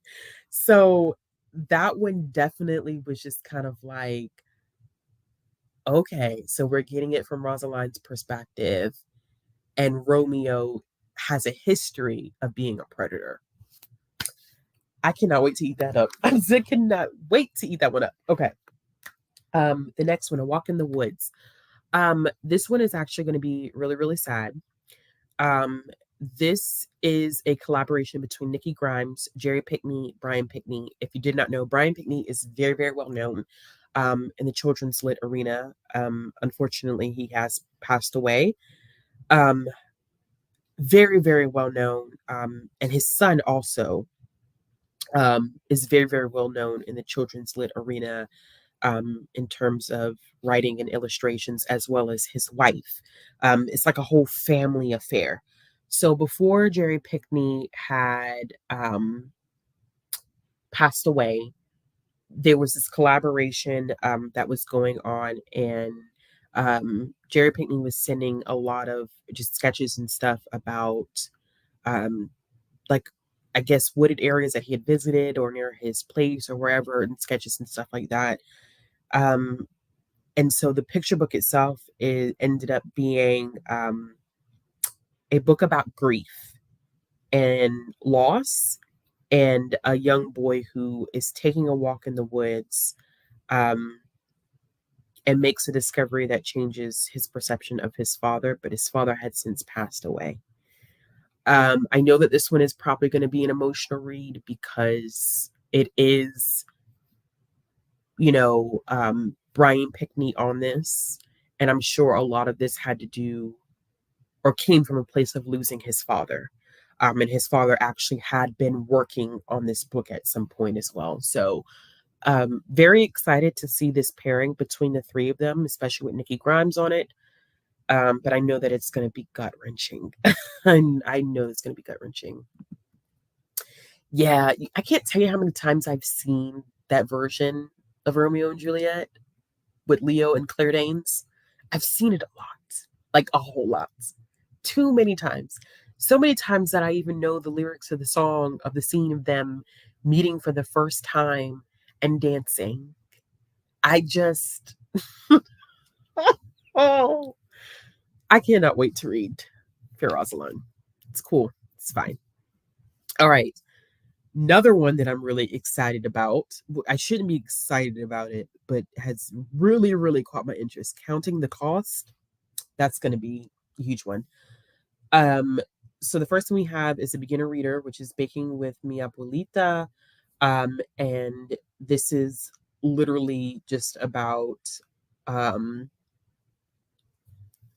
so that one definitely was just kind of like, Okay, so we're getting it from Rosalind's perspective, and Romeo has a history of being a predator. I cannot wait to eat that up. I cannot wait to eat that one up. Okay. The next one, A Walk in the Woods. This one is actually going to be really, really sad. Um, this is a collaboration between Nikki Grimes, Jerry Pickney, Brian Pickney. If you did not know, Brian Pickney is very, very well known in the children's lit arena. Unfortunately, he has passed away. Um, Very, very well known. And his son also is very, very well known in the children's lit arena in terms of writing and illustrations, as well as his wife. It's like a whole family affair. So before Jerry Pickney had passed away, there was this collaboration that was going on, and Jerry Pickney was sending a lot of just sketches and stuff about, um, like, I guess, wooded areas that he had visited or near his place or wherever, and sketches and stuff like that. Um, and so the picture book itself ended up being a book about grief and loss, and a young boy who is taking a walk in the woods um, and makes a discovery that changes his perception of his father, but his father had since passed away. I know that this one is probably going to be an emotional read because it is, Brian Pickney on this. And I'm sure a lot of this had to do or came from a place of losing his father. And his father actually had been working on this book at some point as well. So, very excited to see this pairing between the three of them, especially with Nikki Grimes on it. But I know that it's going to be gut wrenching. I know it's going to be gut wrenching. Yeah, I can't tell you how many times I've seen that version of Romeo and Juliet with Leo and Claire Danes. I've seen it a lot, like a whole lot. Too many times. So many times that I even know the lyrics of the song, of the scene of them meeting for the first time and dancing. I just, oh, I cannot wait to read Fair Rosalind. It's cool. It's fine. All right. Another one that I'm really excited about. I shouldn't be excited about it, but has really, really caught my interest. Counting the Cost. That's going to be a huge one. So the first one we have is a beginner reader, which is Baking with Mi Abuelita. And this is literally just about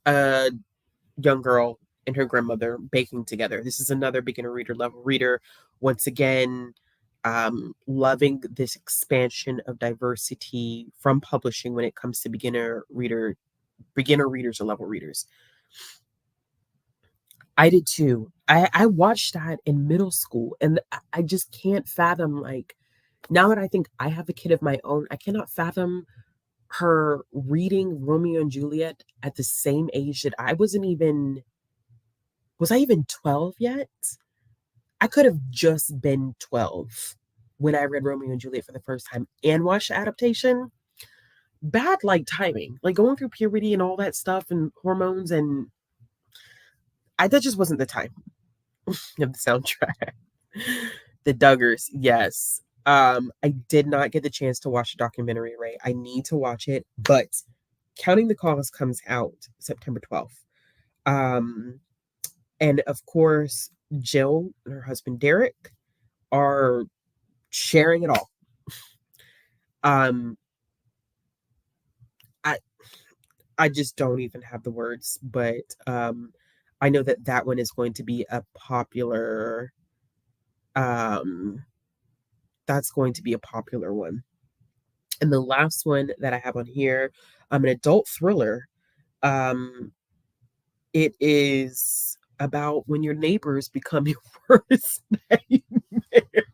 a young girl and her grandmother baking together. This is another beginner reader level reader. Once again, loving this expansion of diversity from publishing when it comes to beginner readers or level readers. I did too. I watched that in middle school, and I just can't fathom, like, now that I think I have a kid of my own, I cannot fathom her reading Romeo and Juliet at the same age that I wasn't even. Was I even 12 yet? I could have just been 12 when I read Romeo and Juliet for the first time and watched the adaptation. Bad, like, timing, like going through puberty and all that stuff and hormones, and that just wasn't the time of the soundtrack. The Duggars, yes. I did not get the chance to watch the documentary, right? I need to watch it, but Counting the Cost comes out September 12th. And of course, Jill and her husband Derek are sharing it all. I I just don't even have the words, but I know that one is going to be a popular that's going to be a popular one. And the last one that I have on here, an adult thriller. It is about when your neighbors become your worst nightmare.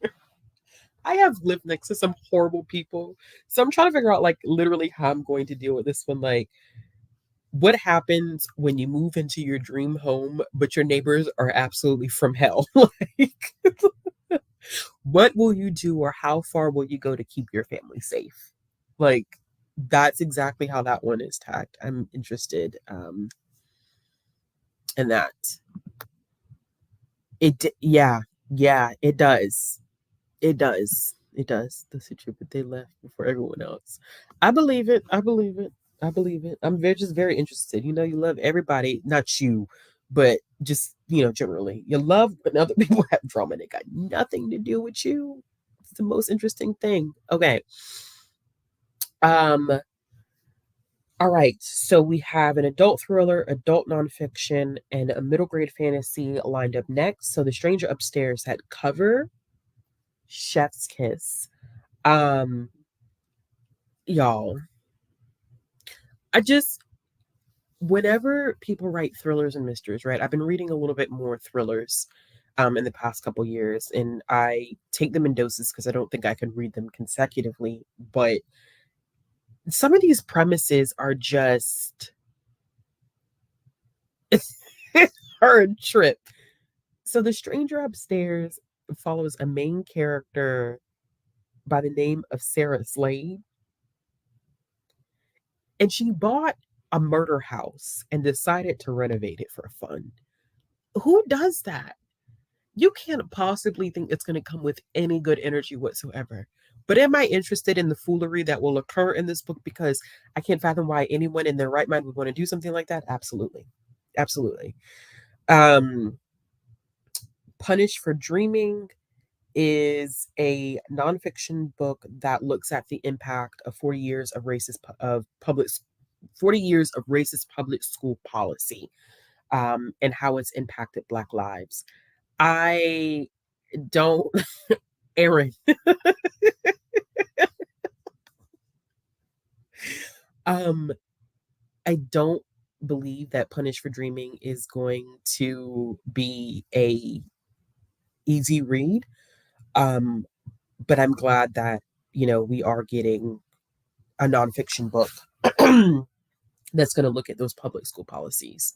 I have lived next to some horrible people, so I'm trying to figure out, like, literally how I'm going to deal with this one. Like, what happens when you move into your dream home, but your neighbors are absolutely from hell? Like, what will you do, or how far will you go to keep your family safe? Like, That's exactly how that one is tagged. I'm interested in that. Yeah, yeah, it does. It does. It does. That's the truth, but they left before everyone else. I believe it. I believe it. I believe it. I'm just very interested. You know, you love everybody, not you, but just, generally. You love when other people have drama and it got nothing to do with you. It's the most interesting thing. Okay. Um, all right. So we have an adult thriller, adult nonfiction, and a middle grade fantasy lined up next. So The Stranger Upstairs had cover, Chef's Kiss. Um, y'all, I just whenever people write thrillers and mysteries, right? I've been reading a little bit more thrillers in the past couple years, and I take them in doses because I don't think I can read them consecutively. But some of these premises are just are a trip. So The Stranger Upstairs follows a main character by the name of Sarah Slade, and she bought a murder house and decided to renovate it for fun. Who does that? You can't possibly think it's going to come with any good energy whatsoever. But am I interested in the foolery that will occur in this book? Because I can't fathom why anyone in their right mind would want to do something like that. Absolutely. Absolutely. Um, Punished for Dreaming is a nonfiction book that looks at the impact of 40 years of 40 years of racist public school policy, and how it's impacted Black lives. I don't, Aaron, um, I don't believe that Punish for Dreaming is going to be a easy read. Um, but I'm glad that, we are getting a nonfiction book that's going to look at those public school policies.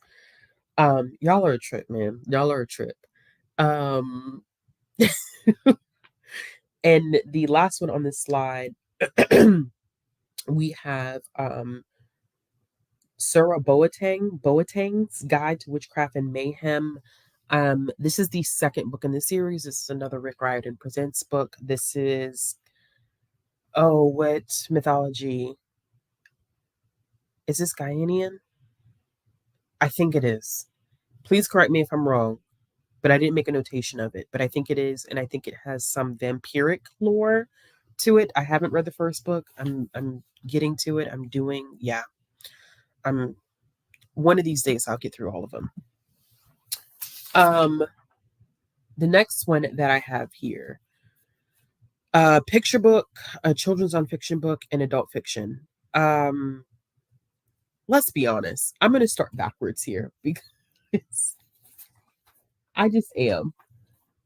Y'all are a trip, man. Y'all are a trip. Um, and the last one on this slide, we have Surah Boateng's Guide to Witchcraft and Mayhem. This is the second book in the series. This is another Rick Riordan Presents book. This is, oh, what mythology? Is this Guyanian? I think it is. Please correct me if I'm wrong, but I didn't make a notation of it. But I think it is, and I think it has some vampiric lore to it. I haven't read the first book. I'm getting to it. I'm one of these days I'll get through all of them. The next one that I have here, picture book, a children's nonfiction book, and adult fiction. Let's be honest. I'm going to start backwards here because I just am.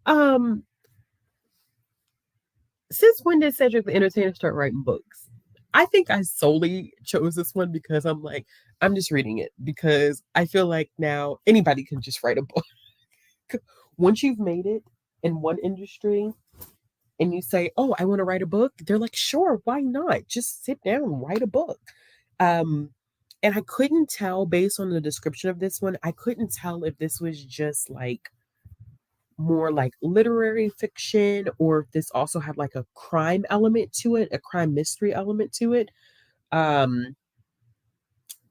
Um, since when did Cedric the Entertainer start writing books? I think I solely chose this one because I'm like, I'm just reading it because I feel like now anybody can just write a book. Once you've made it in one industry and you say, "Oh, I want to write a book," they're like, "Sure, why not? Just sit down and write a book." Um, and I couldn't tell based on the description of this one, I couldn't tell if this was just like more like literary fiction or if this also had like a crime element to it, a crime mystery element to it. Um,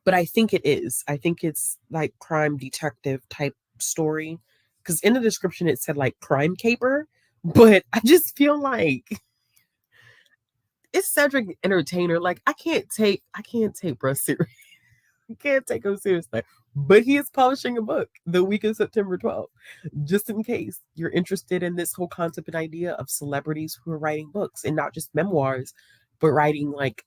but I think it is. I think it's like crime detective type story. Because in the description it said like crime caper, but I just feel like it's Cedric the Entertainer. Like I can't take bro serious. I can't take him seriously. But he is publishing a book the week of September 12th. Just in case you're interested in this whole concept and idea of celebrities who are writing books and not just memoirs, but writing like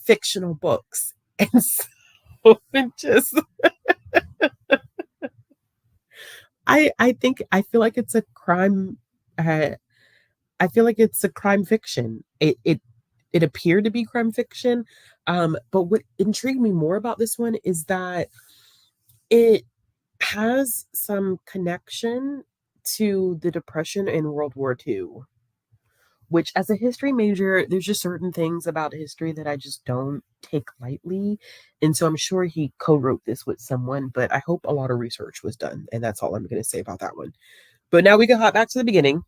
fictional books. And so it just I think I feel like it's a crime. I feel like it's a crime fiction. It appeared to be crime fiction, but what intrigued me more about this one is that it has some connection to the Depression in World War II, which as a history major, there's just certain things about history that I just don't take lightly. And so I'm sure he co-wrote this with someone, but I hope a lot of research was done. And that's all I'm going to say about that one. But now we can hop back to the beginning.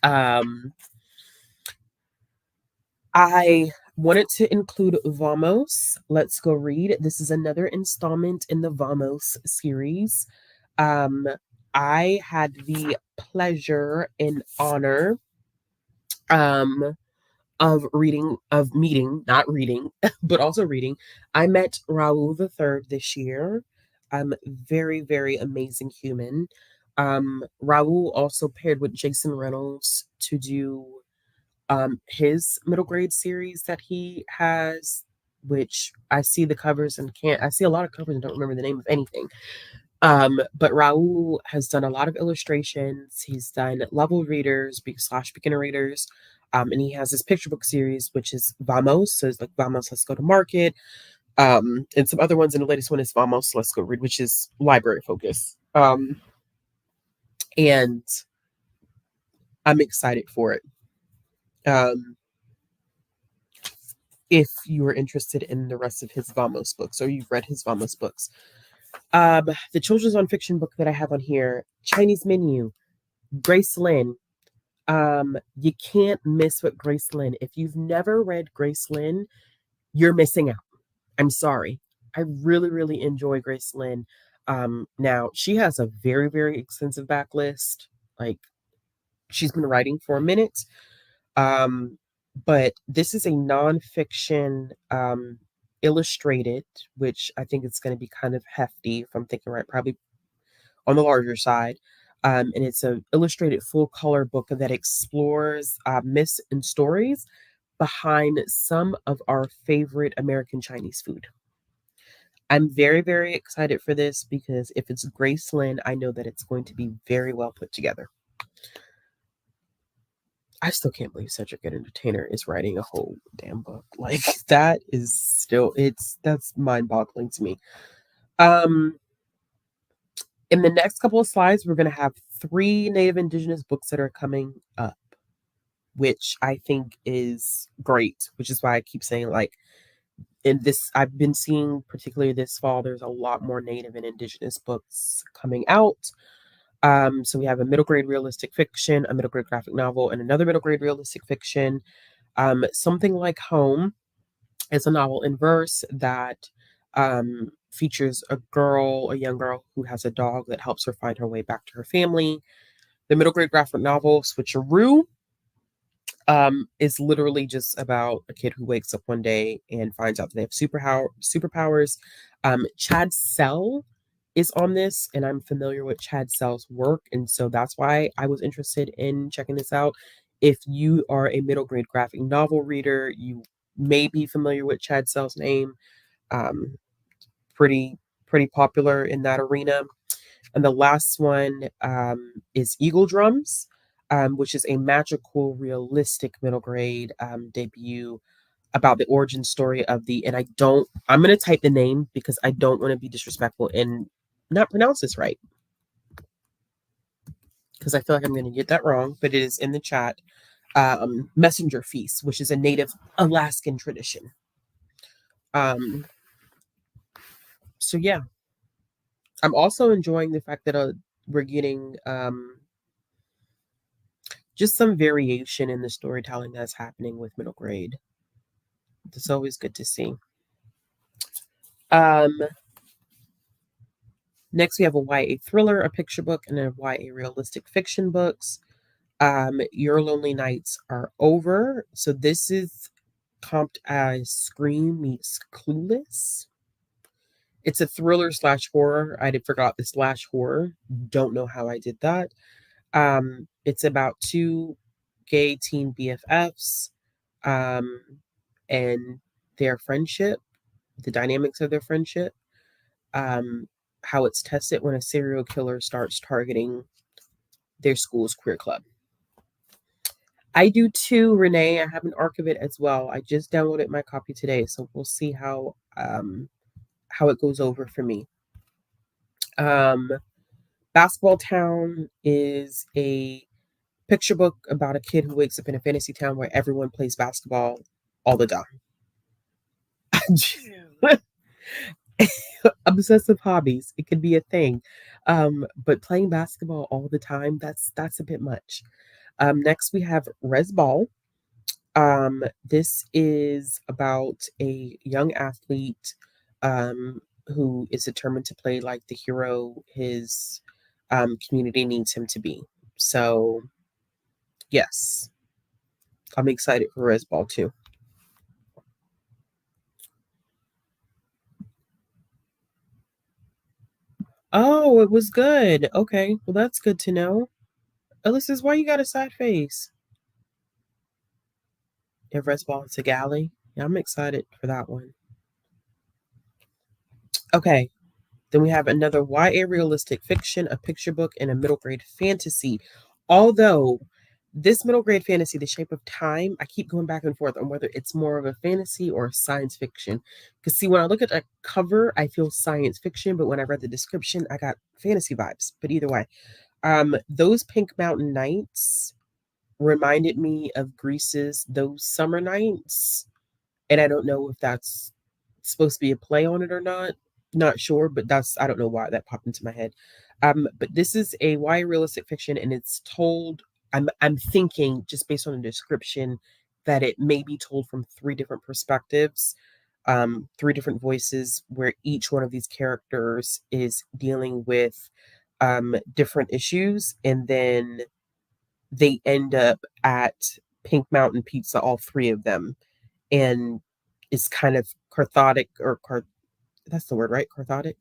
um, I wanted to include Vamos. Let's Go Read. This is another installment in the Vamos series. Um, I had the pleasure and honor um, of meeting, not reading, but also reading. I met Raoul the Third this year. Very, very amazing human. Raoul also paired with Jason Reynolds to do his middle grade series that he has, which I see the covers and can't, I see a lot of covers and don't remember the name of anything. But Raul has done a lot of illustrations. He's done level readers, slash beginner readers. And he has this picture book series, which is Vamos. So it's like Vamos, let's go to market. And some other ones. And the latest one is Vamos, let's go read, which is library focus. And I'm excited for it. If you are interested in the rest of his Vamos books or you've read his Vamos books. The children's nonfiction book that I have on here, Chinese Menu, Grace Lin. You can't miss what Grace Lin. If you've never read Grace Lin, you're missing out. I'm sorry. I really, really enjoy Grace Lin. Now she has a very, very extensive backlist. Like she's been writing for a minute. But this is a nonfiction illustrated, which I think it's going to be kind of hefty if I'm thinking right, probably on the larger side. And it's an illustrated full color book that explores myths and stories behind some of our favorite American Chinese food. I'm very, very excited for this because if it's Grace Lin, I know that it's going to be very well put together. I still can't believe such a good entertainer is writing a whole damn book. Like that is still that's mind-boggling to me. In the next couple of slides, we're gonna have 3 Native Indigenous books that are coming up, which I think is great, which is why I keep saying like in this, I've been seeing particularly this fall, there's a lot more Native and Indigenous books coming out. So we have a middle grade realistic fiction, a middle grade graphic novel, and another middle grade realistic fiction. Something Like Home is a novel in verse that features a young girl who has a dog that helps her find her way back to her family. The middle grade graphic novel, Switcheroo, is literally just about a kid who wakes up one day and finds out that they have superpowers. Chad Sell is on this, and I'm familiar with Chad Sell's work, and so that's why I was interested in checking this out. If you are a middle grade graphic novel reader, you may be familiar with Chad Sell's name. Um, pretty popular in that arena. And the last one is Eagle Drums, which is a magical, realistic middle grade debut about the origin story of I'm going to type the name because I don't want to be disrespectful and not pronounce this right. Because I feel like I'm going to get that wrong, but it is in the chat. Messenger Feast, which is a native Alaskan tradition. So yeah, I'm also enjoying the fact that we're getting just some variation in the storytelling that's happening with middle grade. It's always good to see. Next, we have a YA thriller, a picture book, and a YA realistic fiction books. Your Lonely Nights Are Over. So this is comped as Scream meets Clueless. It's a thriller slash horror. I forgot the slash horror. Don't know how I did that. It's about 2 gay teen BFFs and their friendship, the dynamics of their friendship, how it's tested when a serial killer starts targeting their school's queer club. I do too, Renee. I have an arc of it as well. I just downloaded my copy today, so we'll see how it goes over for me. Basketball Town is a Picture book about a kid who wakes up in a fantasy town where everyone plays basketball all the time. Obsessive hobbies. It could be a thing. But playing basketball all the time, that's a bit much. Next we have Res Ball. This is about a young athlete who is determined to play like the hero his community needs him to be. So, yes, I'm excited for Res Ball too. Oh, it was good. Okay, well, that's good to know. Alyssa's, why you got a sad face? Yeah, Res Ball to Galley. Yeah, I'm excited for that one. Okay, then we have another YA realistic fiction, a picture book, and a middle grade fantasy. Although this middle grade fantasy, The Shape of Time, I keep going back and forth on whether it's more of a fantasy or a science fiction. Because see, when I look at the cover, I feel science fiction, but when I read the description, I got fantasy vibes. But either way, those Pink Mountain Nights reminded me of Greece's Those Summer Nights, and I don't know if that's supposed to be a play on it or not. Not sure, but that's I don't know why that popped into my head. But this is a YA realistic fiction, and it's told. I'm thinking just based on the description that it may be told from three different perspectives, three different voices, where each one of these characters is dealing with different issues, and then they end up at Pink Mountain Pizza, all three of them, and it's kind of cathartic or that's the word, right? Cathartic.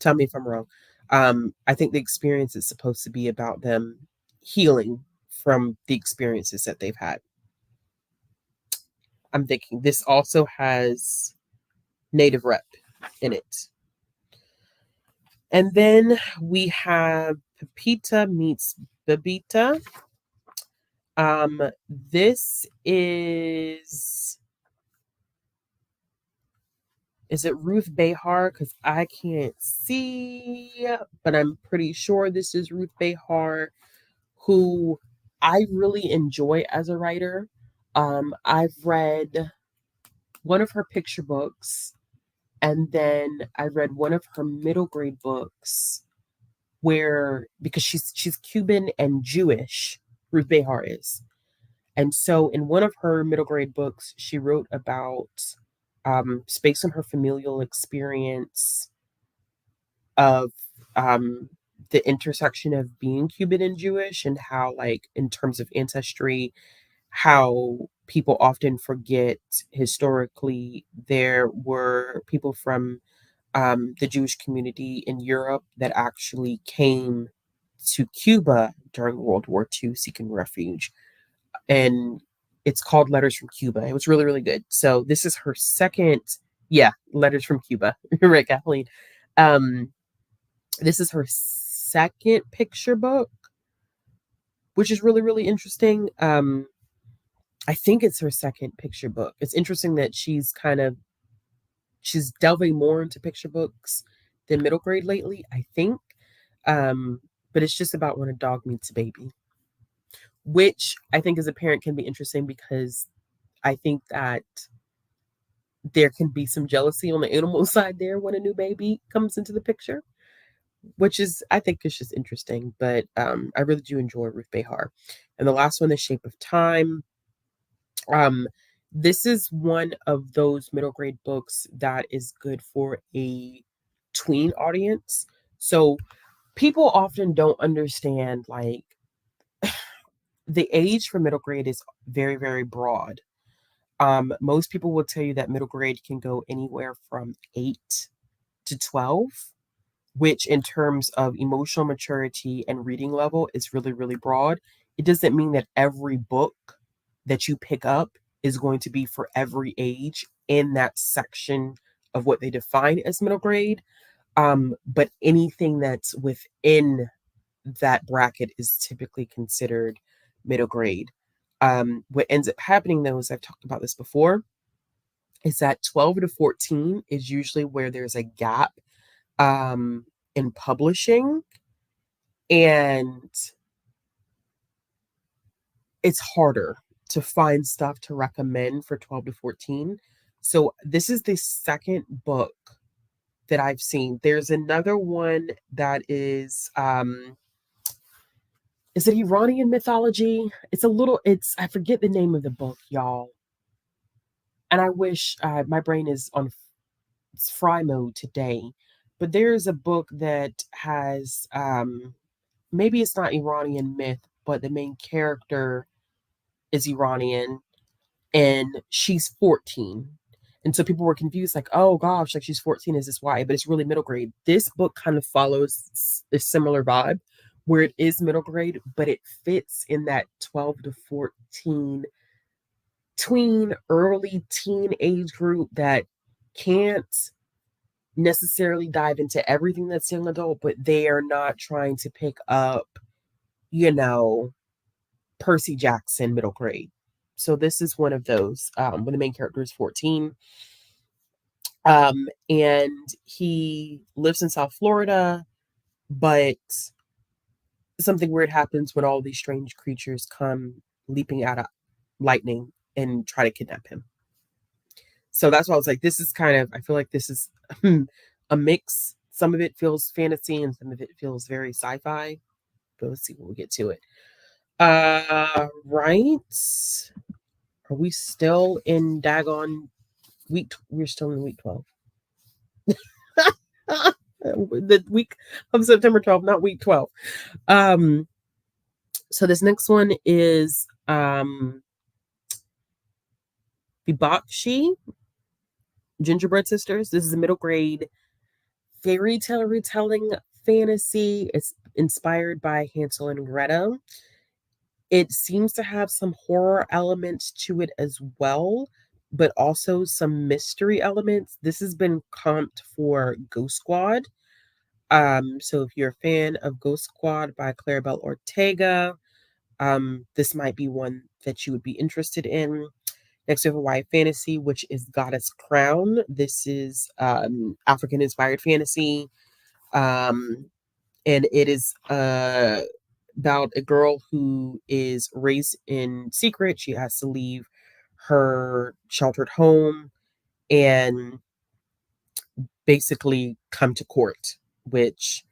Tell me if I'm wrong. I think the experience is supposed to be about them healing from the experiences that they've had. I'm thinking this also has native rep in it. And then we have Pepita meets Babita. This is it Ruth Behar? Because I can't see, but I'm pretty sure this is Ruth Behar, who I really enjoy as a writer. I've read one of her picture books, and then I read one of her middle grade books where because she's Cuban and Jewish, Ruth Behar is. And so in one of her middle grade books, she wrote about based on her familial experience of the intersection of being Cuban and Jewish, and how, like, in terms of ancestry, how people often forget historically there were people from the Jewish community in Europe that actually came to Cuba during World War II seeking refuge. And it's called Letters from Cuba. It was really, really good. So this is her second, yeah, Letters from Cuba. You're right, Kathleen. Um, this is her second picture book, which is really, really interesting. I think it's her second picture book. It's interesting that she's delving more into picture books than middle grade lately, I think. Um, but it's just about when a dog meets a baby, which I think as a parent can be interesting because I think that there can be some jealousy on the animal side there when a new baby comes into the picture, which is I think is just interesting. But I really do enjoy Ruth Behar. And the last one, The Shape of Time. Um, this is one of those middle grade books that is good for a tween audience. So people often don't understand, like, the age for middle grade is very, very broad. Most people will tell you that middle grade can go anywhere from 8 to 12, which in terms of emotional maturity and reading level is really, really broad. It doesn't mean that every book that you pick up is going to be for every age in that section of what they define as middle grade. But anything that's within that bracket is typically considered middle grade. What ends up happening though, as I've talked about this before, is that 12 to 14 is usually where there's a gap in publishing. And it's harder to find stuff to recommend for 12 to 14. So this is the second book that I've seen. There's another one that is it Iranian mythology? It's I forget the name of the book, y'all. And I wish my brain is on fry mode today. But there's a book that has maybe it's not Iranian myth, but the main character is Iranian and she's 14. And so people were confused, like, oh gosh, like she's 14, is this why? But it's really middle grade. This book kind of follows a similar vibe where it is middle grade, but it fits in that 12 to 14 tween, early teen age group that can't necessarily dive into everything that's young adult, but they are not trying to pick up, you know, Percy Jackson middle grade. So this is one of those when the main character is 14. And he lives in South Florida, but something weird happens when all these strange creatures come leaping out of lightning and try to kidnap him. So that's why I was like, this is kind of, I feel like this is a mix. Some of it feels fantasy and some of it feels very sci-fi. But let's see when we get to it. Right. Are we still in daggone week? We're still in week 12. The week of September 12th, not week 12. So this next one is Bibakshi Gingerbread Sisters. This is a middle grade fairy tale retelling fantasy. It's inspired by Hansel and Gretel. It seems to have some horror elements to it as well, but also some mystery elements. This has been comped for Ghost Squad. So if you're a fan of Ghost Squad by Claribel Ortega, this might be one that you would be interested in. Next, we have Hawaii Fantasy, which is Goddess Crown. This is African inspired fantasy. And it is about a girl who is raised in secret. She has to leave her sheltered home and basically come to court, which,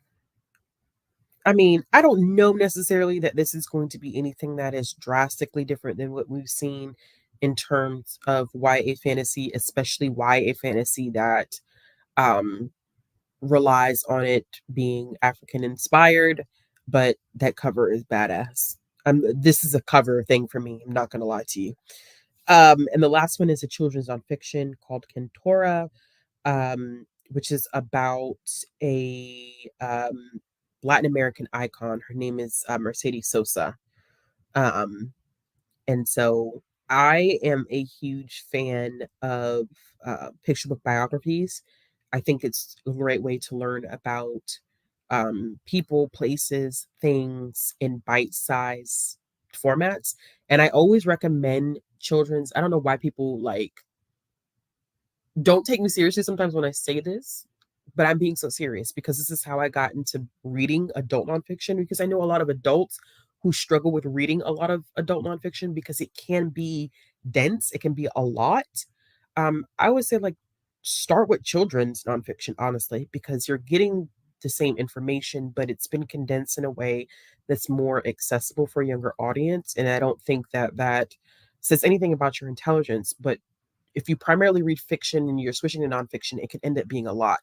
I mean, I don't know necessarily that this is going to be anything that is drastically different than what we've seen in terms of YA fantasy, especially YA fantasy that um, relies on it being African inspired, but that cover is badass. This is a cover thing for me. I'm not going to lie to you. And the last one is a children's nonfiction called Kentora, which is about a Latin American icon. Her name is Mercedes Sosa. Um, and so I am a huge fan of picture book biographies. I think it's a great way to learn about people, places, things in bite size formats. And I always recommend children's. I don't know why people like don't take me seriously sometimes when I say this, but I'm being so serious because this is how I got into reading adult nonfiction, because I know a lot of adults who struggle with reading a lot of adult nonfiction because it can be dense, it can be a lot. I would say like start with children's nonfiction, honestly, because you're getting the same information, but it's been condensed in a way that's more accessible for a younger audience. And I don't think that that says anything about your intelligence, but if you primarily read fiction and you're switching to nonfiction, it can end up being a lot.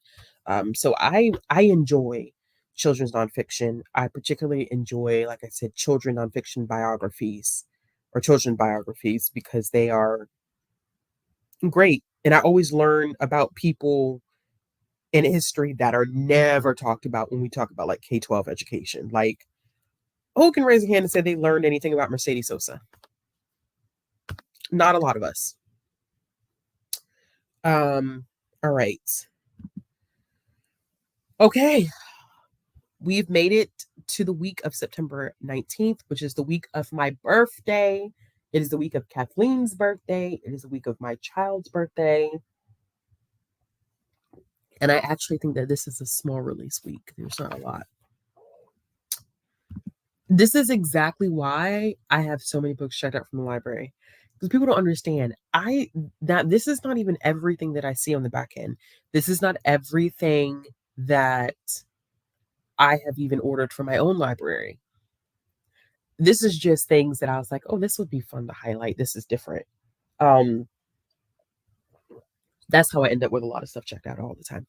So I enjoy children's nonfiction. I particularly enjoy, like I said, children nonfiction biographies or children biographies because they are great. And I always learn about people in history that are never talked about when we talk about like K-12 education. Like, who can raise a hand and say they learned anything about Mercedes Sosa? Not a lot of us. All right. Okay. We've made it to the week of September 19th, which is the week of my birthday. It is the week of Kathleen's birthday. It is the week of my child's birthday. And I actually think that this is a small release week. There's not a lot. This is exactly why I have so many books checked out from the library. Because people don't understand. That this is not even everything that I see on the back end. This is not everything that I have even ordered from my own library. This is just things that I was like, oh, this would be fun to highlight. This is different. Um, that's how I end up with a lot of stuff checked out all the time.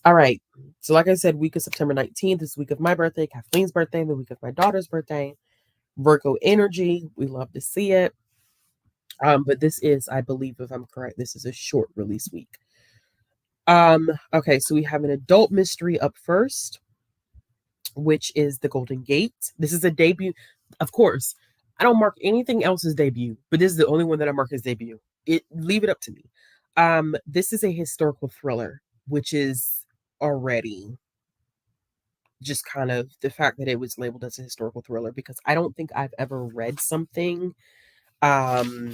All right. So, like I said, week of September 19th is the week of my birthday, Kathleen's birthday, the week of my daughter's birthday. Virgo energy. We love to see it. But this is, I believe, if I'm correct, this is a short release week. Okay, so we have an adult mystery up first, which is The Golden Gate. This is a debut. Of course, I don't mark anything else as debut, but this is the only one that I mark as debut. Leave it up to me. This is a historical thriller, which is already just kind of the fact that it was labeled as a historical thriller, because I don't think I've ever read something that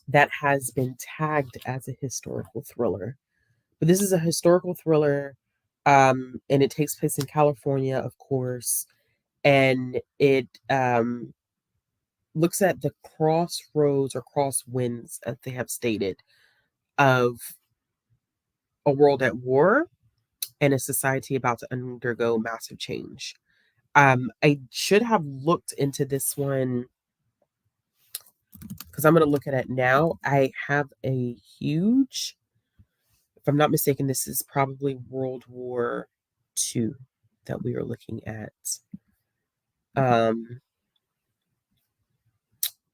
has been tagged as a historical thriller. But this is a historical thriller, and it takes place in California, of course, and it looks at the crossroads or crosswinds, as they have stated, of a world at war and a society about to undergo massive change. I should have looked into this one because I'm going to look at it now. I have a huge, if I'm not mistaken, this is probably World War II that we are looking at.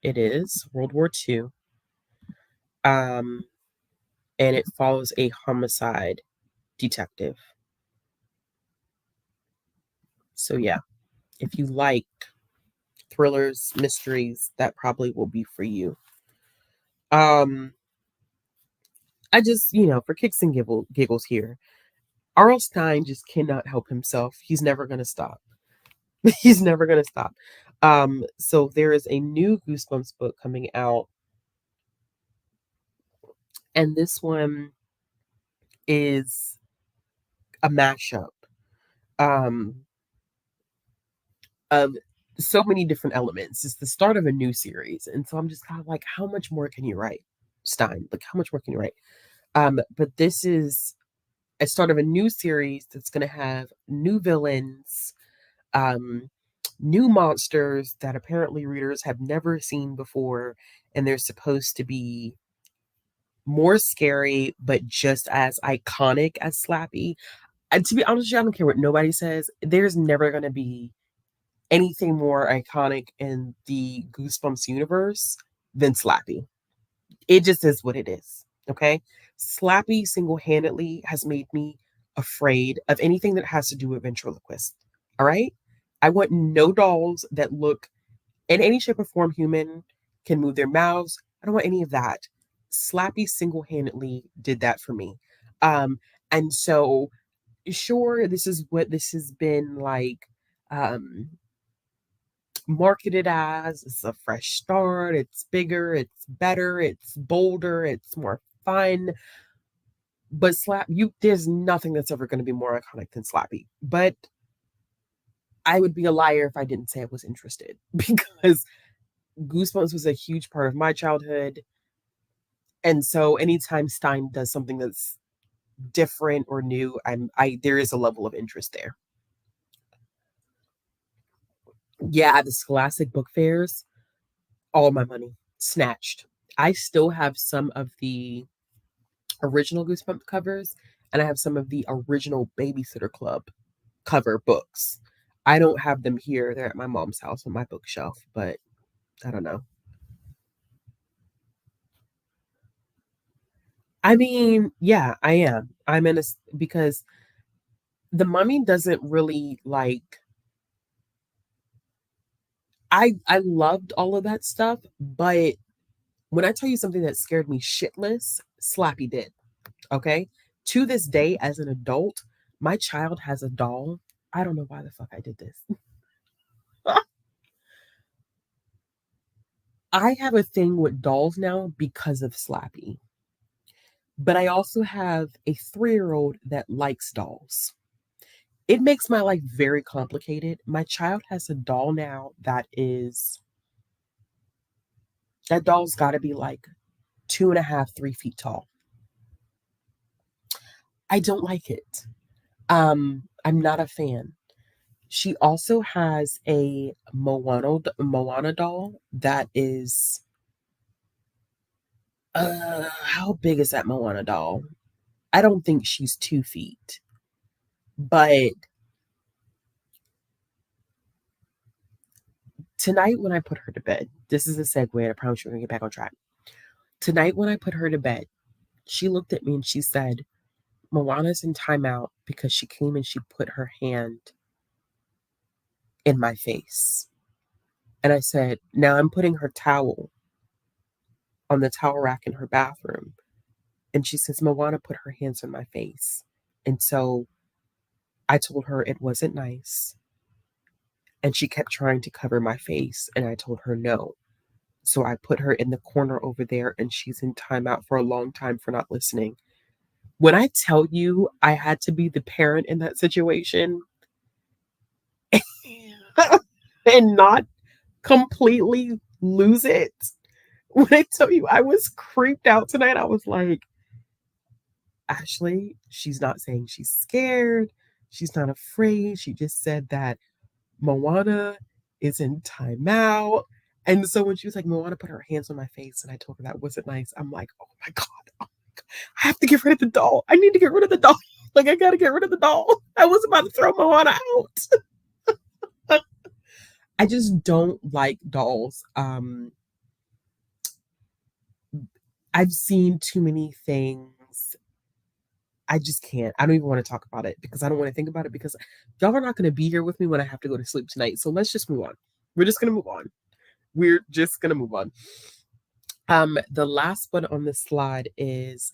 It is World War II. And it follows a homicide detective. So yeah, if you like thrillers, mysteries, that probably will be for you. I just, for kicks and giggles here, R.L. Stine just cannot help himself. He's never going to stop. He's never going to stop. So there is a new Goosebumps book coming out, and this one is a mashup of so many different elements. It's the start of a new series, and so I'm just kind of like, how much more can you write, Stine? Like, how much more can you write? But this is a start of a new series that's going to have new villains, new monsters that apparently readers have never seen before, and they're supposed to be more scary, but just as iconic as Slappy. And to be honest, I don't care what nobody says. There's never going to be anything more iconic in the Goosebumps universe than Slappy. It just is what it is. Okay. Slappy single-handedly has made me afraid of anything that has to do with ventriloquists. All right. I want no dolls that look in any shape or form human, can move their mouths. I don't want any of that. Slappy single-handedly did that for me. And so sure, this is what this has been like marketed as. It's a fresh start, it's bigger, it's better, it's bolder, it's more fun. But there's nothing that's ever going to be more iconic than Slappy. But I would be a liar if I didn't say I was interested, because Goosebumps was a huge part of my childhood. And so anytime Stein does something that's different or new, there is a level of interest there. Yeah, at the Scholastic book fairs, all my money snatched. I still have some of the original Goosebumps covers, and I have some of the original Babysitter Club cover books. I don't have them here. They're at my mom's house on my bookshelf, but I don't know. I mean, yeah, I am. I'm in a because the Mummy doesn't really like. I loved all of that stuff, but when I tell you something that scared me shitless, Slappy did. Okay, to this day, as an adult, my child has a doll. I don't know why the fuck I did this. I have a thing with dolls now because of Slappy. But I also have a 3-year-old that likes dolls. it makes my life very complicated. My child has a doll now that doll's got to be like 2.5, 3 feet tall. I don't like it. I'm not a fan. She also has a Moana doll that is how big is that Moana doll? I don't think she's 2 feet. But tonight when I put her to bed, this is a segue, I promise you're gonna get back on track. Tonight when I put her to bed, she looked at me and she said, Moana's in timeout because she came and she put her hand in my face. And I said, now I'm putting her towel on the towel rack in her bathroom. And she says, Moana put her hands on my face. And so I told her it wasn't nice. And she kept trying to cover my face. And I told her no. So I put her in the corner over there and she's in timeout for a long time for not listening. When I tell you I had to be the parent in that situation and not completely lose it. When I tell you I was creeped out tonight, I was like, Ashley, she's not saying she's scared. She's not afraid. She just said that Moana is in timeout. And so when she was like, Moana put her hands on my face and I told her that wasn't nice, I'm like, oh my God. I have to get rid of the doll. I need to get rid of the doll. Like, I got to get rid of the doll. I was about to throw Moana out. I just don't like dolls. I've seen too many things. I just can't. I don't even want to talk about it because I don't want to think about it because y'all are not going to be here with me when I have to go to sleep tonight. So let's just move on. We're just going to move on. We're just going to move on. The last one on this slide is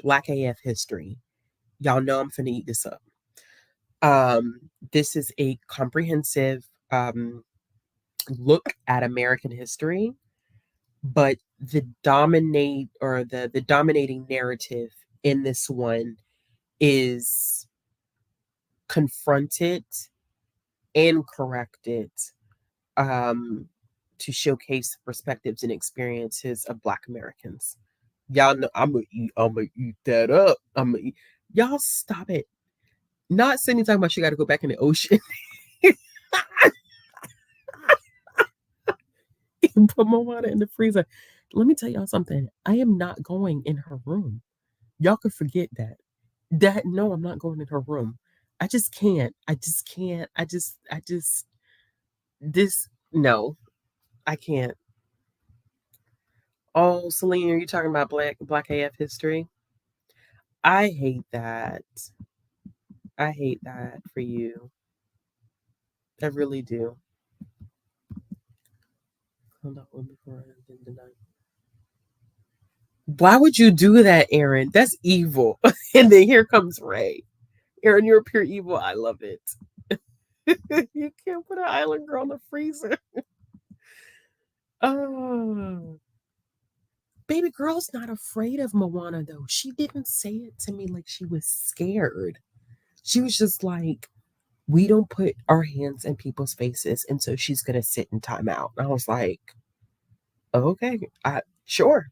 Black AF history. Y'all know I'm finna eat this up. This is a comprehensive look at American history, but the dominating narrative in this one is confronted and corrected to showcase perspectives and experiences of Black Americans. Y'all know I'm gonna eat that up. Y'all stop it. Not sitting talking about you gotta go back in the ocean and put more water in the freezer. Let me tell y'all something. I am not going in her room. Y'all could forget that. No, I'm not going in her room. I just can't. No, I can't. Oh, Celine, are you talking about Black AF history? I hate that. I hate that for you. I really do. Why would you do that, Aaron? That's evil. And then here comes Ray. Aaron, you're pure evil. I love it. You can't put an island girl in the freezer. Oh. Baby girl's not afraid of Moana, though. She didn't say it to me like she was scared. She was just like, we don't put our hands in people's faces, and so she's gonna sit in timeout. And I was like, okay, sure.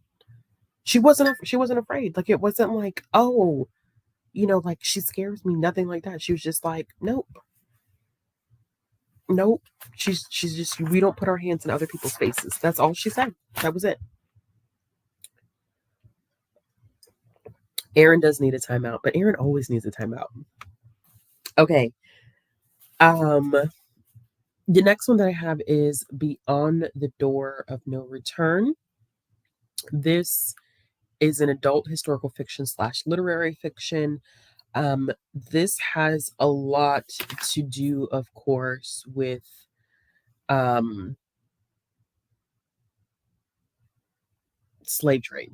She wasn't afraid. Like it wasn't like, oh, like she scares me. Nothing like that. She was just like, nope, nope. She's just we don't put our hands in other people's faces. That's all she said. That was it. Aaron does need a timeout, but Aaron always needs a timeout. Okay. The next one that I have is Beyond the Door of No Return. This is an adult historical fiction / literary fiction. This has a lot to do, of course, with slave trade.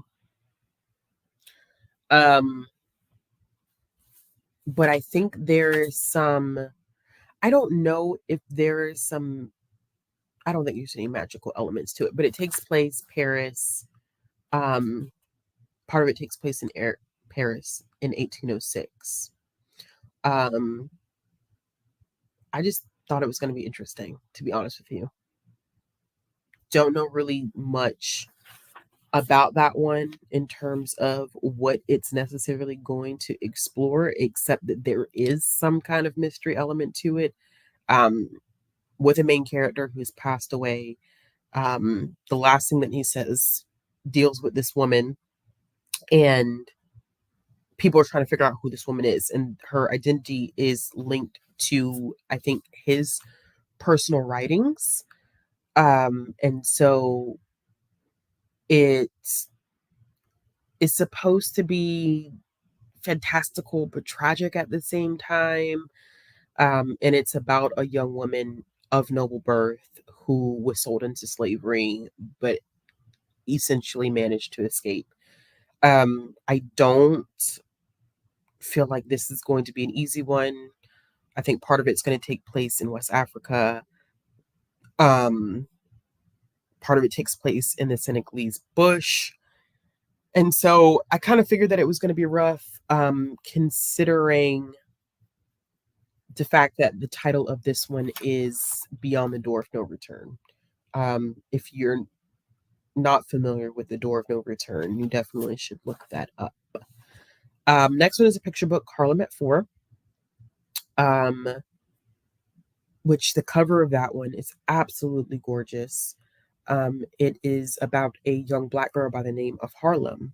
But I think there is some, I don't know if there is some, I don't think there's any magical elements to it, but it takes place Paris. Part of it takes place in Paris in 1806. I just thought it was going to be interesting, to be honest with you. Don't know really much about that one in terms of what it's necessarily going to explore, except that there is some kind of mystery element to it. Um, with a main character who's passed away. The last thing that he says deals with this woman, and people are trying to figure out who this woman is, and her identity is linked to, I think, his personal writings. And so it's supposed to be fantastical but tragic at the same time. And it's about a young woman of noble birth who was sold into slavery, but essentially managed to escape. I don't feel like this is going to be an easy one. I think part of it's going to take place in West Africa. Um, Part of it takes place in the Senegalese bush. And so I kind of figured that it was going to be rough, considering the fact that the title of this one is Beyond the Door of No Return. If you're not familiar with the Door of No Return, you definitely should look that up. Next one is a picture book, Harlem at 4, which the cover of that one is absolutely gorgeous. It is about a young Black girl by the name of Harlem.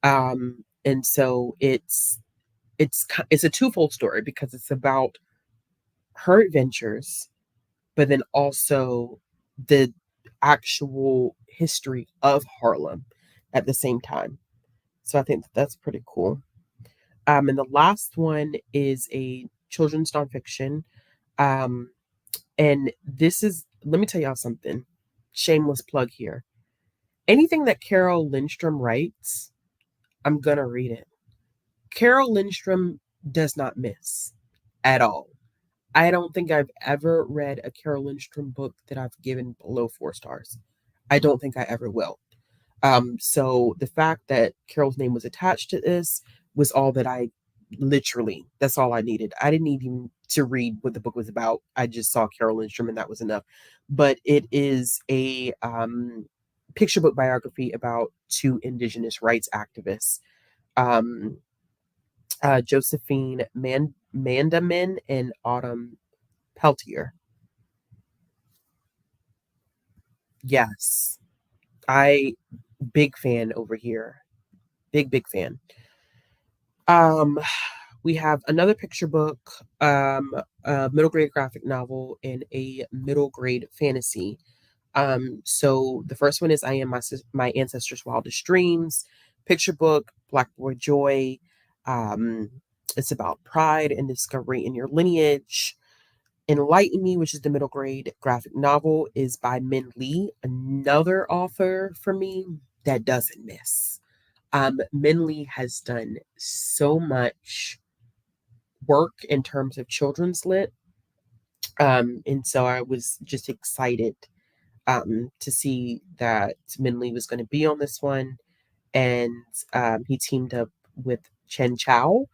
And so it's a twofold story because it's about her adventures, but then also the actual history of Harlem at the same time. So I think that's pretty cool. And the last one is a children's nonfiction. And this is, let me tell y'all something. Shameless plug here. Anything that Carol Lindstrom writes, I'm going to read it. Carol Lindstrom does not miss at all. I don't think I've ever read a Carol Lindstrom book that I've given below 4 stars. I don't think I ever will. So the fact that Carol's name was attached to this was all that that's all I needed. I didn't need even to read what the book was about. I just saw Carol Lindstrom and that was enough. But it is a picture book biography about 2 indigenous rights activists, Josephine Mandamin and Autumn Peltier. Yes, big fan over here. Big fan. We have another picture book, a middle grade graphic novel, and a middle grade fantasy. So the first one is I Am My Ancestors' Wildest Dreams, picture book, Black Boy Joy. It's about pride and discovery in your lineage. Enlighten Me, which is the middle grade graphic novel, is by Min Lee, another author for me that doesn't miss. Min Lee has done so much work in terms of children's lit. And so I was just excited to see that Min Lee was going to be on this one. And he teamed up with Chen Chow.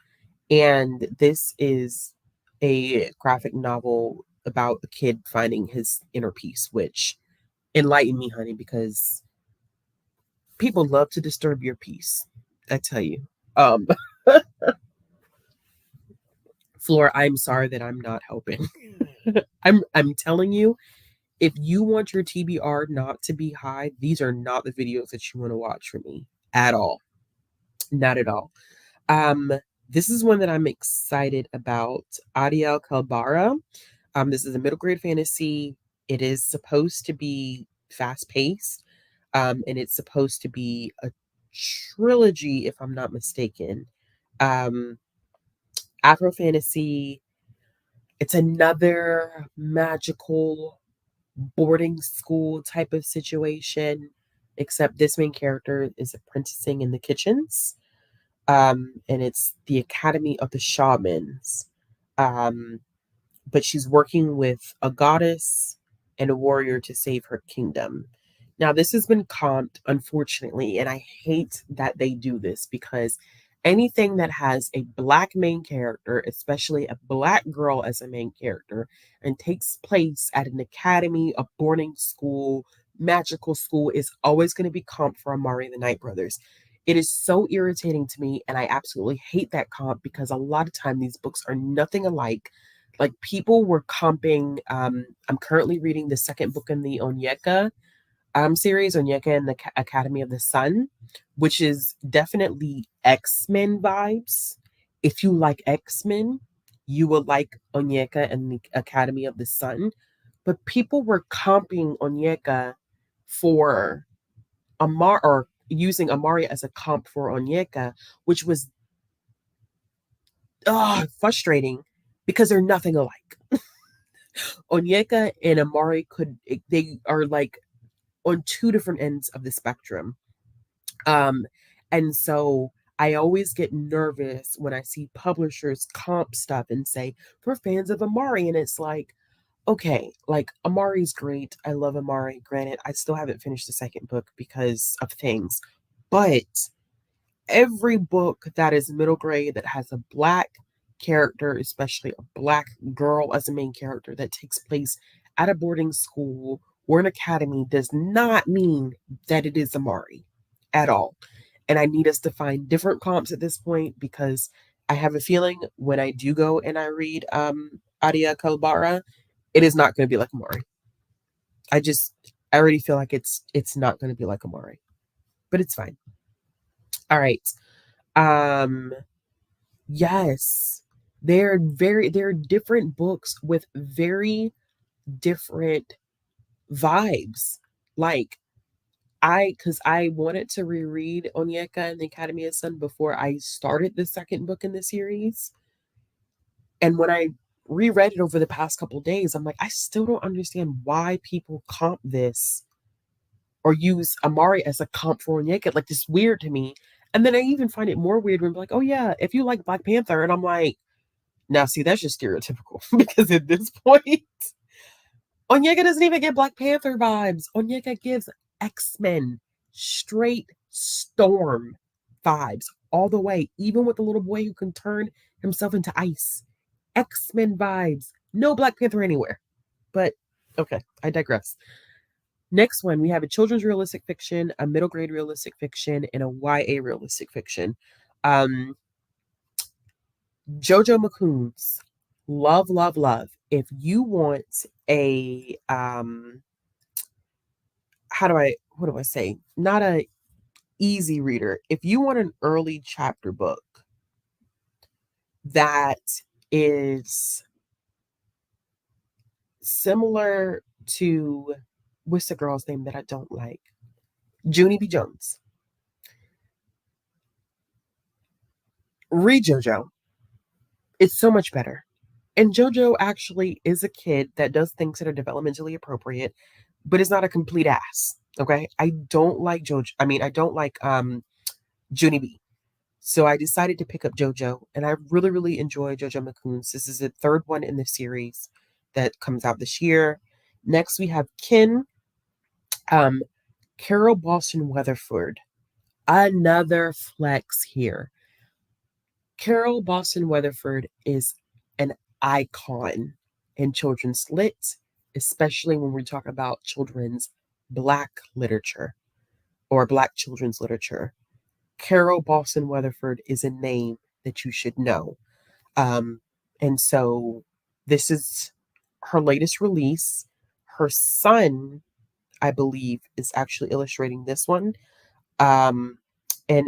And this is a graphic novel about a kid finding his inner peace, which enlightened me, honey, because people love to disturb your peace. I tell you. Um, Flora, I'm sorry that I'm not helping. I'm telling you, if you want your TBR not to be high, these are not the videos that you want to watch from me at all. Not at all. This is one that I'm excited about. Adiel Kalbara. This is a middle grade fantasy. It is supposed to be fast paced. And it's supposed to be a trilogy, if I'm not mistaken. Afro fantasy. It's another magical boarding school type of situation, except this main character is apprenticing in the kitchens. And it's the Academy of the Shamans. But she's working with a goddess and a warrior to save her kingdom. Now, this has been comped, unfortunately, and I hate that they do this because anything that has a Black main character, especially a Black girl as a main character, and takes place at an academy, a boarding school, magical school, is always going to be comp for Amari and the Night Brothers. It is so irritating to me, and I absolutely hate that comp because a lot of time these books are nothing alike. Like, people were comping. I'm currently reading the second book in the Onyeka series, Onyeka and the Academy of the Sun, which is definitely X-Men vibes. If you like X-Men, you will like Onyeka and the Academy of the Sun. But people were comping Onyeka for Amar, or using Amari as a comp for Onyeka, which was frustrating because they're nothing alike. Onyeka and Amari they are like on two different ends of the spectrum. Um, and so I always get nervous when I see publishers comp stuff and say, for fans of Amari. And it's like, okay, like Amari's great. I love Amari. Granted, I still haven't finished the second book because of things. But every book that is middle grade that has a Black character, especially a Black girl as a main character, that takes place at a boarding school or an academy, does not mean that it is Amari at all. And I need us to find different comps at this point, because I have a feeling when I do go and I read Adia Kalbara, it is not going to be like Amari. I already feel like it's not going to be like Amari. But it's fine. All right. Yes. They're different books with very different vibes. Like, because I wanted to reread Onyeka and the Academy of Sun before I started the second book in the series. And when I reread it over the past couple days, I'm like, I still don't understand why people comp this or use Amari as a comp for Onyeka. Like, this is weird to me. And then I even find it more weird when I'm like, oh yeah, if you like Black Panther, and I'm like, now see, that's just stereotypical because at this point, Onyeka doesn't even get Black Panther vibes. Onyeka gives X-Men, straight Storm vibes all the way, even with the little boy who can turn himself into ice. X-Men vibes. No Black Panther anywhere. But okay, I digress. Next one, we have a children's realistic fiction, a middle grade realistic fiction, and a YA realistic fiction. Jojo McCoon's love, love, love. If you want a what do I say? Not a easy reader. If you want an early chapter book that is similar to, what's the girl's name that I don't like? Junie B. Jones. Read JoJo. It's so much better. And JoJo actually is a kid that does things that are developmentally appropriate, but is not a complete ass. Okay. I don't like JoJo. I mean, I don't like Junie B. So I decided to pick up JoJo, and I really, really enjoy JoJo McCoon's. This is the third one in the series that comes out this year. Next, we have Kin, Carol Boston Weatherford. Another flex here. Carol Boston Weatherford is an icon in children's lit, especially when we talk about children's Black literature or Black children's literature. Carol Boston Weatherford is a name that you should know. And so this is her latest release. Her son, I believe, is actually illustrating this one. And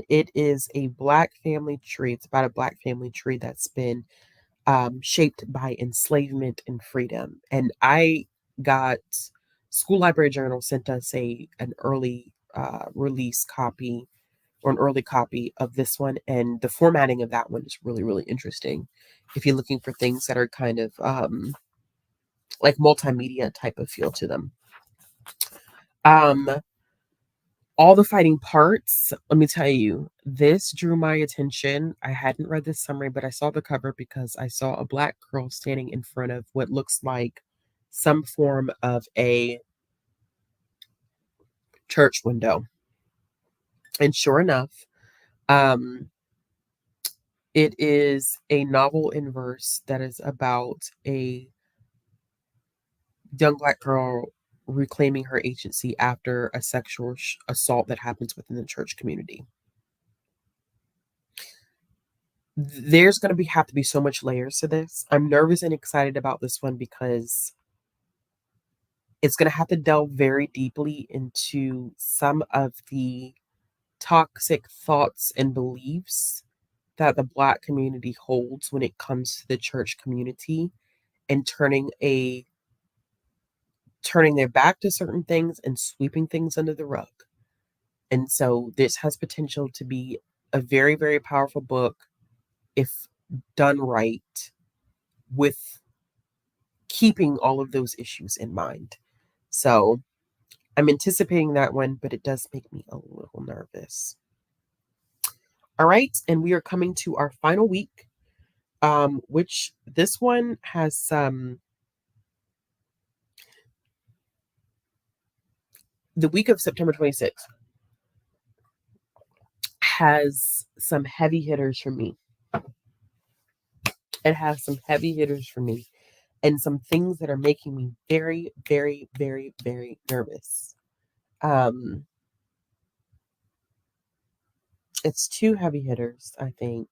it is a Black family tree. It's about a Black family tree that's been shaped by enslavement and freedom. And I got School Library Journal sent us an early release copy, or an early copy of this one, and the formatting of that one is really, really interesting if you're looking for things that are kind of like multimedia type of feel to them. All the Fighting Parts, let me tell you, this drew my attention. I hadn't read this summary, but I saw the cover because I saw a Black girl standing in front of what looks like some form of a church window. And sure enough, It is a novel in verse that is about a young Black girl reclaiming her agency after a sexual assault that happens within the church community. There's going to have to be so much layers to this. I'm nervous and excited about this one because it's going to have to delve very deeply into some of the toxic thoughts and beliefs that the Black community holds when it comes to the church community, and turning their back to certain things and sweeping things under the rug. And so this has potential to be a very, very powerful book if done right, with keeping all of those issues in mind. So I'm anticipating that one, but it does make me a little nervous. All right, and we are coming to our final week, which this one has some. The week of September 26th has some heavy hitters for me. It has some heavy hitters for me and some things that are making me very, very, very, very nervous. It's two heavy hitters, I think,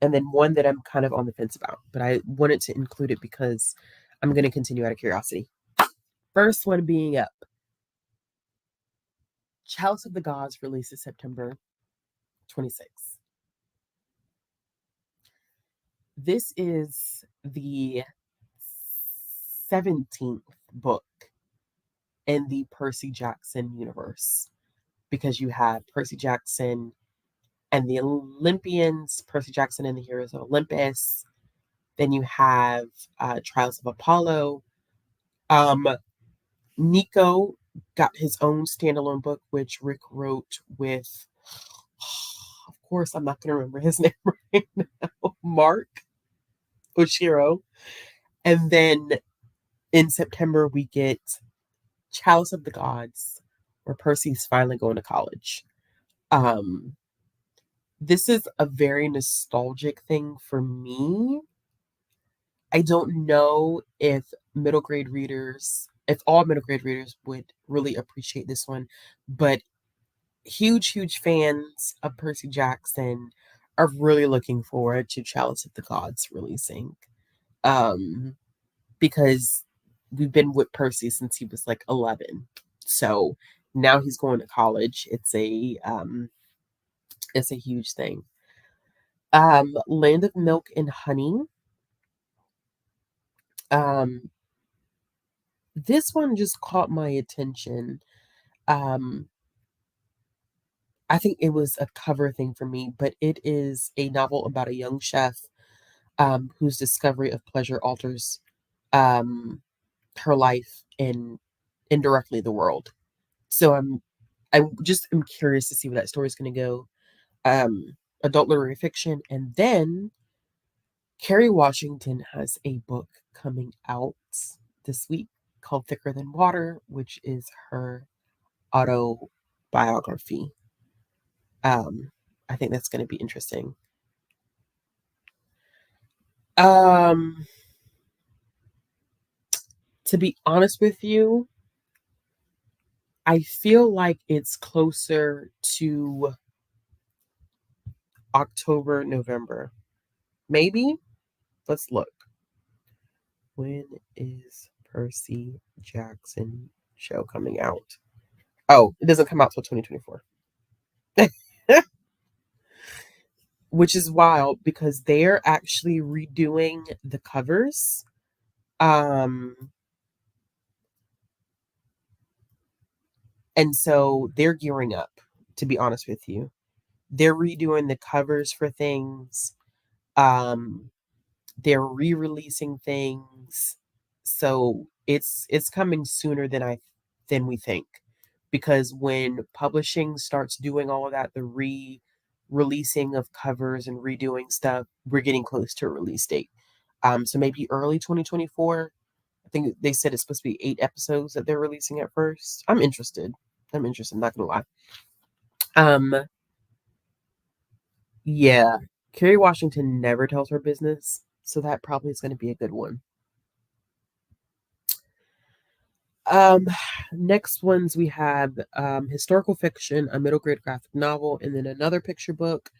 and then one that I'm kind of on the fence about, but I wanted to include it because I'm going to continue out of curiosity. First one being up. Chalice of the Gods releases September 26th. This is the 17th book in the Percy Jackson universe, because you have Percy Jackson and the Olympians, Percy Jackson and the Heroes of Olympus. Then you have Trials of Apollo. Nico got his own standalone book, which Rick wrote with, of course, I'm not going to remember his name right now, Mark Oshiro. And then in September, we get Chalice of the Gods, where Percy's finally going to college. This is a very nostalgic thing for me. I don't know if all middle grade readers would really appreciate this one, but huge fans of Percy Jackson are really looking forward to Chalice of the Gods releasing. Because we've been with Percy since he was like 11. So now he's going to college. It's a huge thing. Land of Milk and Honey. This one just caught my attention. I think it was a cover thing for me, but it is a novel about a young chef whose discovery of pleasure alters her life and indirectly the world. So I just am curious to see where that story is going to go. Adult literary fiction. And then Kerry Washington has a book coming out this week called Thicker Than Water, which is her autobiography. I think that's going to be interesting. To be honest with you, I feel like it's closer to October, November. Maybe? Let's look. When is Percy Jackson show coming out? Oh, it doesn't come out till 2024. Which is wild because they're actually redoing the covers. And so they're gearing up, to be honest with you. They're redoing the covers for things. They're re-releasing things. So it's coming sooner than we think. Because when publishing starts doing all of that, the re-releasing of covers and redoing stuff, we're getting close to a release date. So maybe early 2024. I think they said it's supposed to be 8 episodes that they're releasing at first. I'm interested. I'm not gonna lie. Yeah. Kerry Washington never tells her business, so that probably is going to be a good one. Um, Next ones we have historical fiction, a middle grade graphic novel, and then another picture book.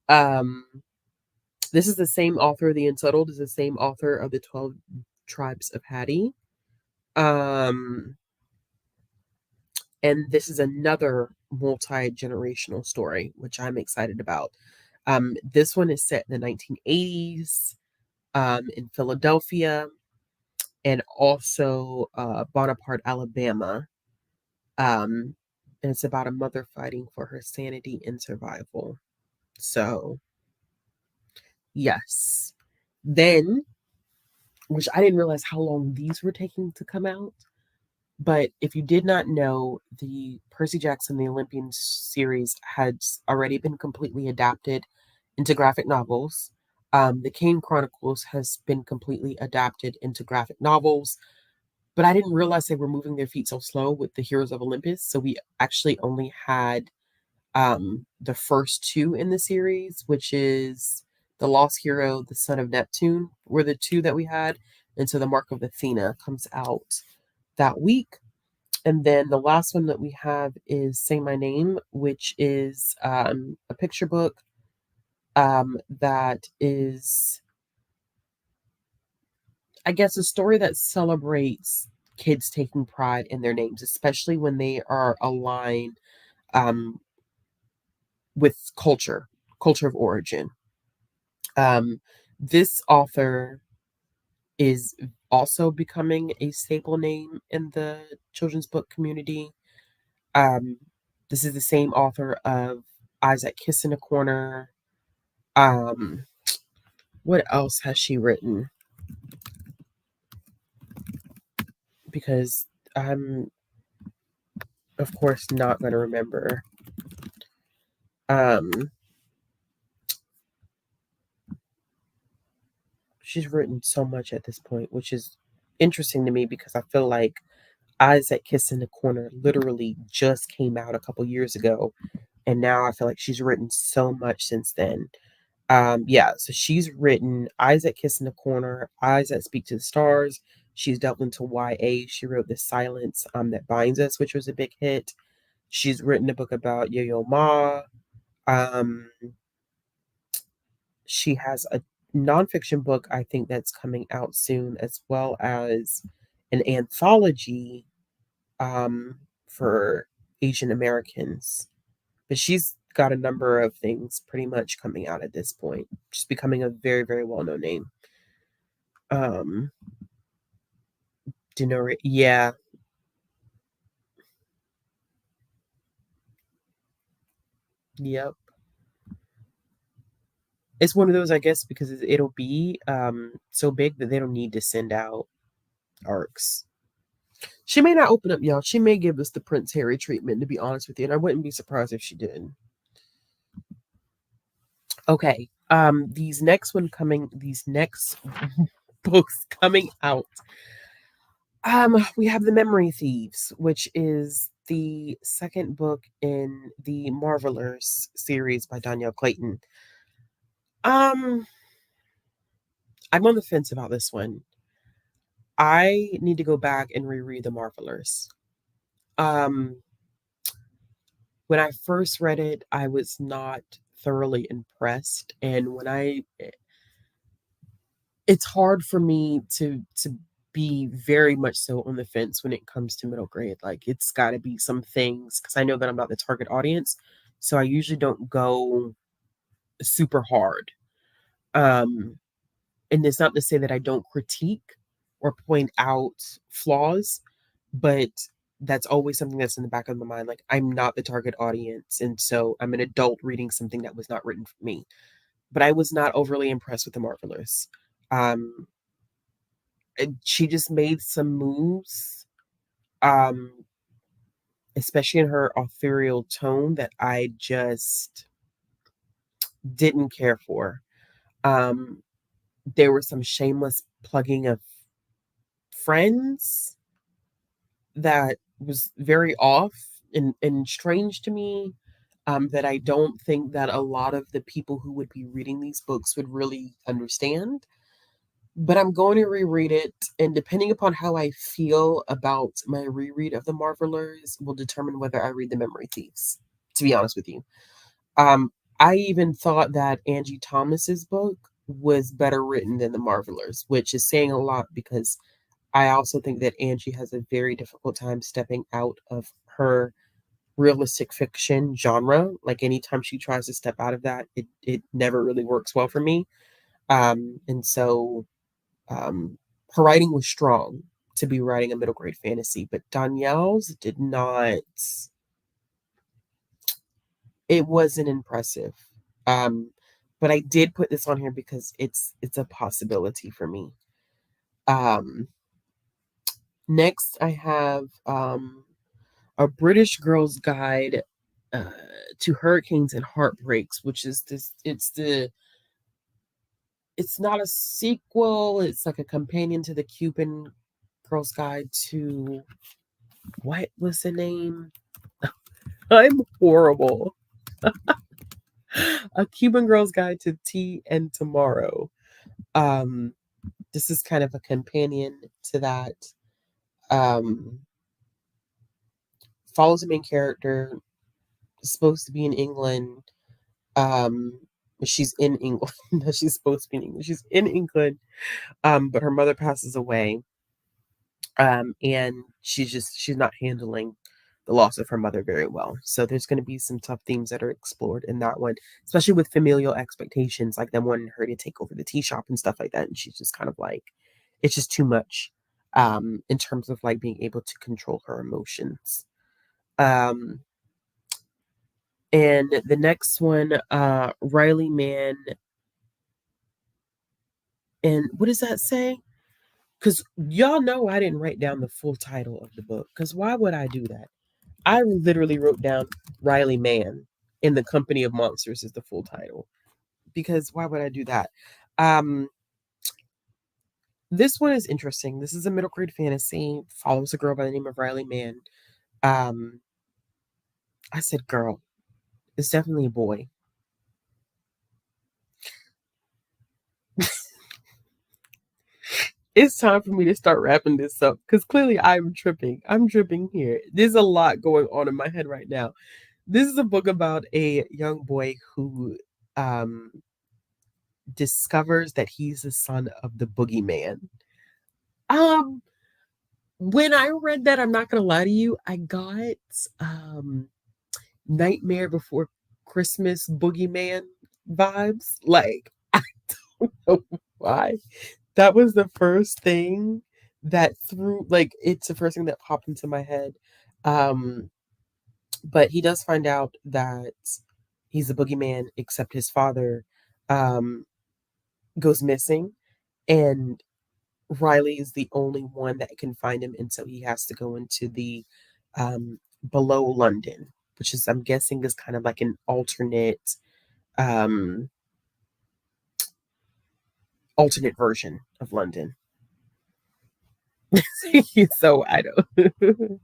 Um, this is the same author. The Unsettled is the same author of the 12 Tribes of Hattie. Um, and this is another multi-generational story, which I'm excited about. This one is set in the 1980s in Philadelphia and also Bonaparte, Alabama. And it's about a mother fighting for her sanity and survival. So, yes. Then, which I didn't realize how long these were taking to come out. But if you did not know, the Percy Jackson The Olympian series had already been completely adapted into graphic novels. The Kane Chronicles has been completely adapted into graphic novels, but I didn't realize they were moving their feet so slow with the Heroes of Olympus. So we actually only had the first two in the series, which is The Lost Hero, The Son of Neptune, were the two that we had. And so The Mark of Athena comes out that week. And then the last one that we have is Say My Name, which is a picture book that is, I guess, a story that celebrates kids taking pride in their names, especially when they are aligned um, with culture of origin. This author is also becoming a staple name in the children's book community. Um, this is the same author of Isaac Kiss in a Corner. Um, what else has she written? Because I'm, of course, not going to remember. Um, she's written so much at this point, which is interesting to me because I feel like Isaac Kiss in the Corner literally just came out a couple years ago, and now I feel like she's written so much since then. Yeah, so she's written Isaac Kiss in the Corner, Eyes That Speak to the Stars. She's delved into YA. She wrote The Silence That Binds Us, which was a big hit. She's written a book about Yo-Yo Ma. Um, she has a nonfiction book, I think, that's coming out soon, as well as an anthology for Asian Americans. But she's got a number of things pretty much coming out at this point. She's becoming a very, very well-known name. Um, Denori, yeah, yep. It's one of those, I guess, because it'll be so big that they don't need to send out arcs. She may not open up, y'all. She may give us the Prince Harry treatment, to be honest with you, and I wouldn't be surprised if she did. Okay. These next books coming out. We have The Memory Thieves, which is the second book in the Marvelers series by Danielle Clayton. Um, I'm on the fence about this one. I need to go back and reread The Marvelers. Um, when I first read it, I was not thoroughly impressed, and it's hard for me to be very much so on the fence when it comes to middle grade. Like it's got to be some things because I know that I'm not the target audience, so I usually don't go super hard. Um, and it's not to say that I don't critique or point out flaws, but that's always something that's in the back of my mind. Like I'm not the target audience, and so I'm an adult reading something that was not written for me. But I was not overly impressed with the Marvelers. Um, and she just made some moves, um, especially in her authorial tone, that I just didn't care for. Um, there was some shameless plugging of friends that was very off and strange to me. that I don't think that a lot of the people who would be reading these books would really understand. But I'm going to reread it, and depending upon how I feel about my reread of The Marvelers will determine whether I read The Memory Thieves, to be honest with you. Um, I even thought that Angie Thomas's book was better written than The Marvelers, which is saying a lot because I also think that Angie has a very difficult time stepping out of her realistic fiction genre. Like anytime she tries to step out of that, it never really works well for me. And so um, her writing was strong to be writing a middle grade fantasy, but Danielle's did not. It wasn't impressive. Um, but I did put this on here because it's a possibility for me. Um, Next, I have a British Girl's Guide uh, to Hurricanes and Heartbreaks, which is this. It's not a sequel. It's like a companion to the Cuban Girl's Guide to what was the name? I'm horrible. A Cuban Girl's Guide to Tea and Tomorrow. Um, this is kind of a companion to that. Um, Follows the main character, supposed to be in England. Um, she's in England. She's supposed to be in England. She's in England, but her mother passes away, and she's not handling the loss of her mother very well. So there's going to be some tough themes that are explored in that one, especially with familial expectations, like them wanting her to take over the tea shop and stuff like that. And she's just kind of like, it's just too much, in terms of like being able to control her emotions. Um, and the next one, Riley Mann, and what does that say? Because y'all know I didn't write down the full title of the book. Because why would I do that? I literally wrote down Riley Mann in the Company of Monsters is the full title. Because why would I do that? Um, this one is interesting. This is a middle grade fantasy, follows a girl by the name of Riley Mann. Um, I said girl. It's definitely a boy. It's time for me to start wrapping this up because clearly I'm tripping. I'm tripping here. There's a lot going on in my head right now. This is a book about a young boy who um, discovers that he's the son of the boogeyman. Um, when I read that, I'm not gonna lie to you, I got um Nightmare Before Christmas boogeyman vibes. Like, I don't know why. That was the first thing that threw like it's the first thing that popped into my head. Um, but he does find out that he's a boogeyman, except his father um goes missing, and Riley is the only one that can find him, and so he has to go into the below London, which is I'm guessing is kind of like an um alternate version of London. So I don't.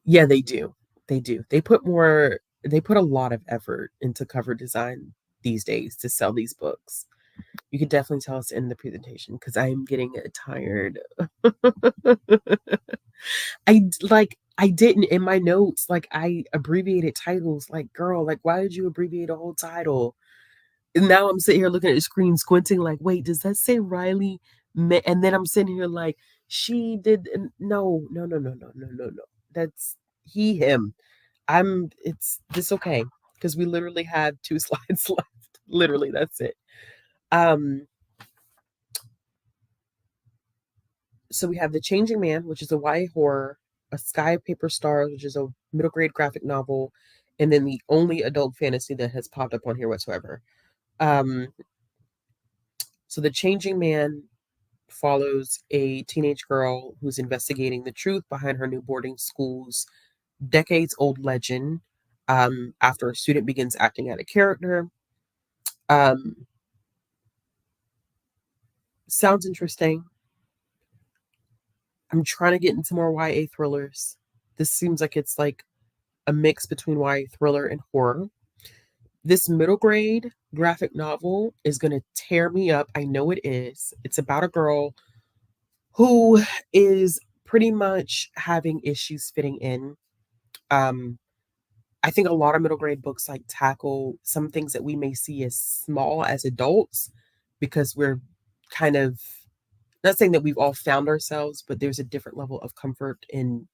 Yeah, they do. They do. They put a lot of effort into cover design these days to sell these books. You could definitely tell us in the presentation because I am getting tired. I didn't in my notes, like I abbreviated titles. Like, girl, like why did you abbreviate a whole title? And now I'm sitting here looking at the screen, squinting, like, wait, does that say Riley? And then I'm sitting here like, she did. No, no, no, no, no, no, no, no. That's he, him. It's this okay because we literally have two slides left. Literally, that's it. Um, so we have The Changing Man, which is a YA horror, A Sky of Paper Stars, which is a middle grade graphic novel, and then the only adult fantasy that has popped up on here whatsoever. Um, so The Changing Man follows a teenage girl who's investigating the truth behind her new boarding school's decades old legend, after a student begins acting out a character. Um, Sounds interesting. I'm trying to get into more YA thrillers. This seems like it's like a mix between YA thriller and horror. This middle grade graphic novel is going to tear me up. I know it is. It's about a girl who is pretty much having issues fitting in. Um, I think a lot of middle grade books like tackle some things that we may see as small as adults because we're kind of not saying that we've all found ourselves, but there's a different level of comfort in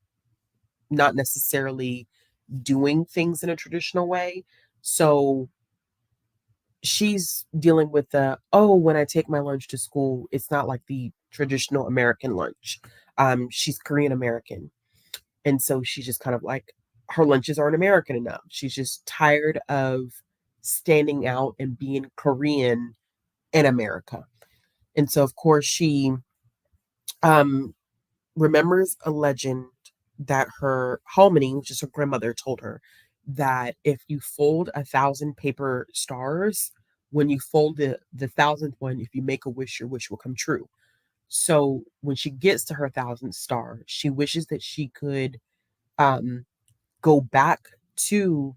not necessarily doing things in a traditional way. So she's dealing with the, oh, when I take my lunch to school, it's not like the traditional American lunch. She's Korean American. And so she's just kind of like, her lunches aren't American enough. She's just tired of standing out and being Korean in America. And so, of course, she um, remembers a legend that her Halmini, which is her grandmother, told her that if you fold 1,000 paper stars, when you fold the thousandth one, if you make a wish, your wish will come true. So when she gets to her thousandth star, she wishes that she could um, go back to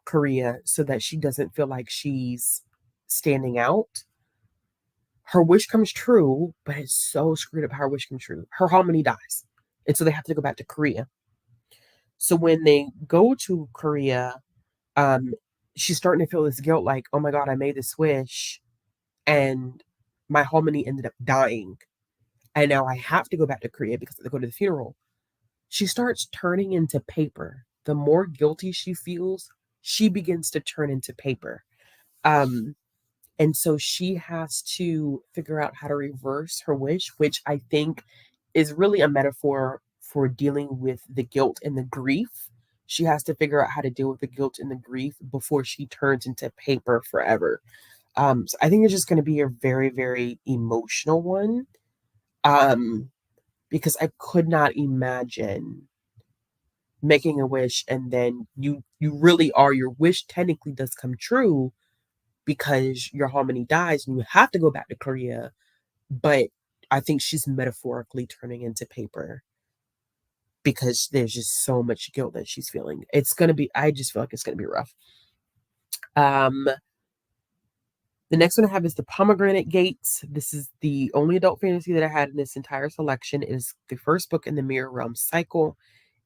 Korea so that she doesn't feel like she's standing out. Her wish comes true, but it's so screwed up how her wish comes true. Her Harmony dies. And so they have to go back to Korea. So when they go to Korea, um, she's starting to feel this guilt like, oh my God, I made this wish and my Harmony ended up dying. And now I have to go back to Korea because I have to go to the funeral. She starts turning into paper. The more guilty she feels, she begins to turn into paper. Um, And so she has to figure out how to reverse her wish, which I think is really a metaphor for dealing with the guilt and the grief. She has to figure out how to deal with the guilt and the grief before she turns into paper forever. So I think it's just going to be a very, very emotional one. Um, because I could not imagine making a wish and then you really are your wish technically does come true because your harmony dies and you have to go back to Korea. But I think she's metaphorically turning into paper because there's just so much guilt that she's feeling. It's gonna be, I just feel like it's gonna be rough. Um, the next one I have is The Pomegranate Gates. This is the only adult fantasy that I had in this entire selection. It is the first book in the Mirror Realm cycle.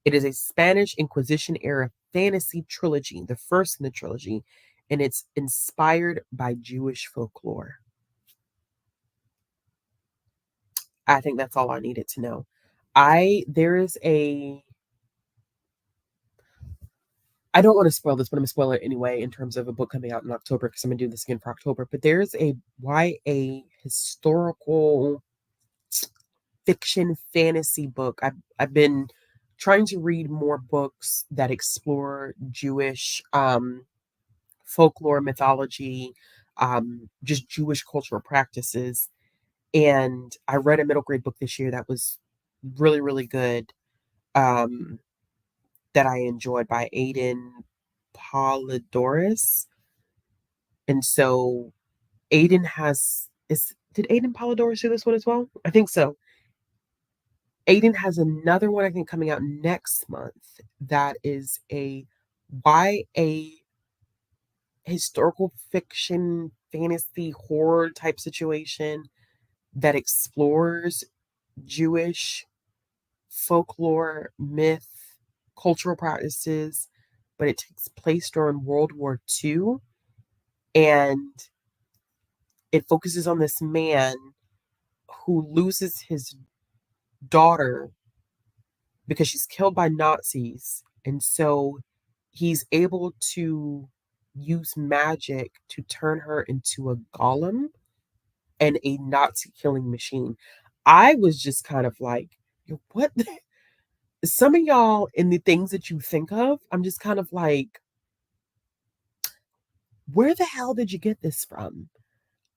It is a Spanish Inquisition era fantasy trilogy, the first in the trilogy, and it's inspired by Jewish folklore. I think that's all I needed to know. There is a, I don't want to spoil this, but I'm going to spoil it anyway in terms of a book coming out in October because I'm going to do this again for October. But there's a YA historical fiction fantasy book. I've been trying to read more books that explore Jewish folklore, mythology, just Jewish cultural practices. And I read a middle grade book this year that was really, really good. Um, that I enjoyed by Aiden Polidorus. And so Aiden has is did Aiden Polidorus do this one as well? I think so. Aiden has another one I think coming out next month that is a YA historical fiction fantasy horror type situation that explores Jewish folklore, myth, cultural practices, but it takes place during World War II. And it focuses on this man who loses his daughter because she's killed by Nazis. And so he's able to use magic to turn her into a golem and a Nazi killing machine. I was just kind of like, what? Some of y'all in the things that you think of, I'm just kind of like, where the hell did you get this from?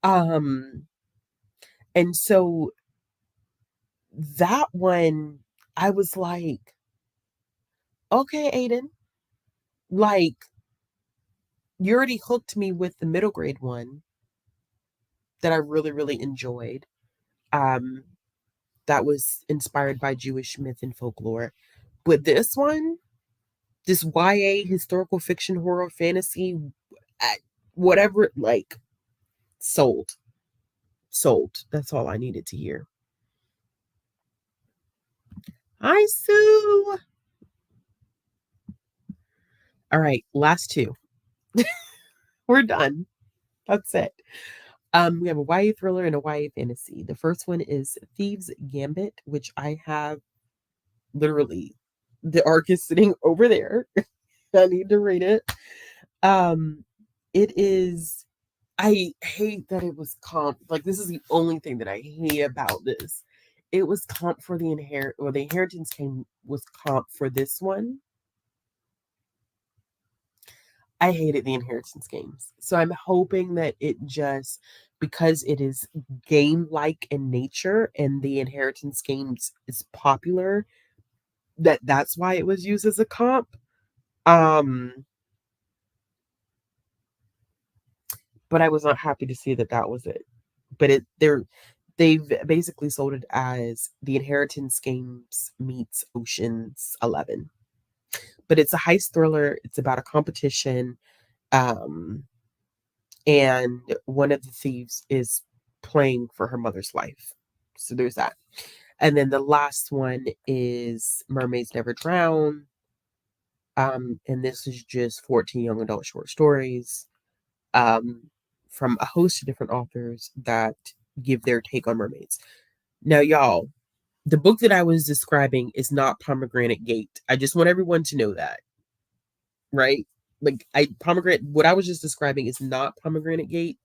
Um, and so that one, I was like, okay, Aiden, like, you already hooked me with the middle grade one that I really, really enjoyed. Um, that was inspired by Jewish myth and folklore. But this one, this YA historical fiction horror fantasy, whatever, like, sold. That's all I needed to hear. Hi, Sue. All right, last two. We're done. That's it. We have a YA thriller and a YA fantasy. The first one is Thieves Gambit, which I have literally, the arc is sitting over there. I need to read it. It is, I hate that it was comp. Like, this is the only thing that I hate about this. It was comp for the inheritance was comp for this one. I hated the inheritance games. So I'm hoping that it just, because it is game-like in nature and the inheritance games is popular, that's why it was used as a comp. But I was not happy to see that was it. But they've basically sold it as the inheritance games meets Ocean's 11. But it's a heist thriller. It's about a competition. And one of the thieves is playing for her mother's life. So there's that. And then the last one is Mermaids Never Drown. And this is just 14 young adult short stories from a host of different authors that give their take on mermaids. Now, y'all, the book that I was describing is not Pomegranate Gate. I just want everyone to know that. Right? Like, what I was just describing is not Pomegranate Gate.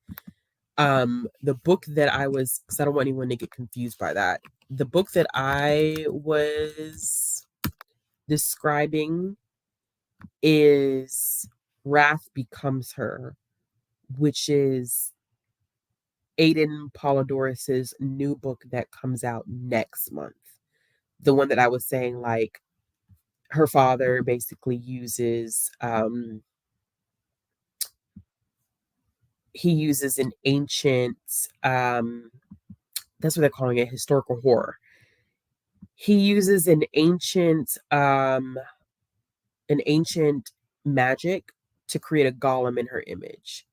The book that because I don't want anyone to get confused by that. The book that I was describing is Wrath Becomes Her, which is Aiden Polidorus's new book that comes out next month. The one that I was saying, like, her father basically uses he uses an ancient that's what they're calling it, historical horror. He uses an ancient magic to create a golem in her image,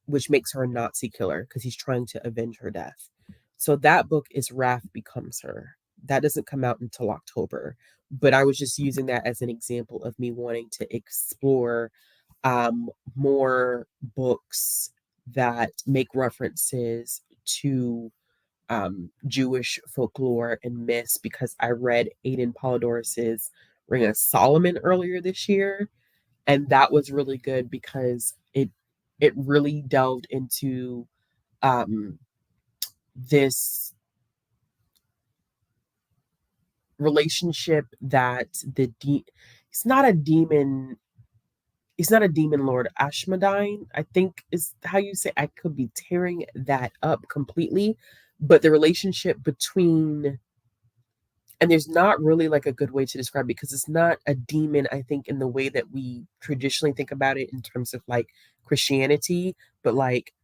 which makes her a Nazi killer because he's trying to avenge her death. So that book is Wrath Becomes Her. That doesn't come out until October, but I was just using that as an example of me wanting to explore more books that make references to Jewish folklore and myths, because I read Aiden Polidorus's Ring of Solomon earlier this year, and that was really good because it really delved into this relationship that he's not a demon lord. Ashmedine, I think is how you say. I could be tearing that up completely, but the relationship between, and there's not really like a good way to describe it because it's not a demon, I think, in the way that we traditionally think about it in terms of like Christianity, but like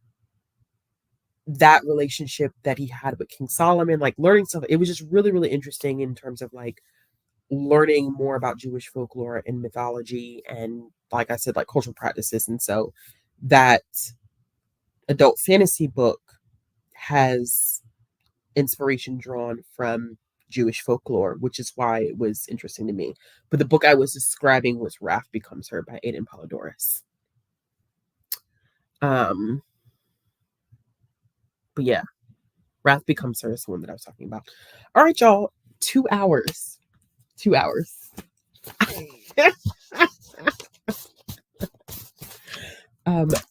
that relationship that he had with King Solomon, like learning stuff. It was just really, really interesting in terms of like learning more about Jewish folklore and mythology and, like I said, like cultural practices. And so that adult fantasy book has inspiration drawn from Jewish folklore, which is why it was interesting to me. But the book I was describing was Wrath Becomes Her by Aiden Polidorus. But yeah, Wrath Becomes Her is the one that I was talking about. All right, y'all. 2 hours. 2 hours.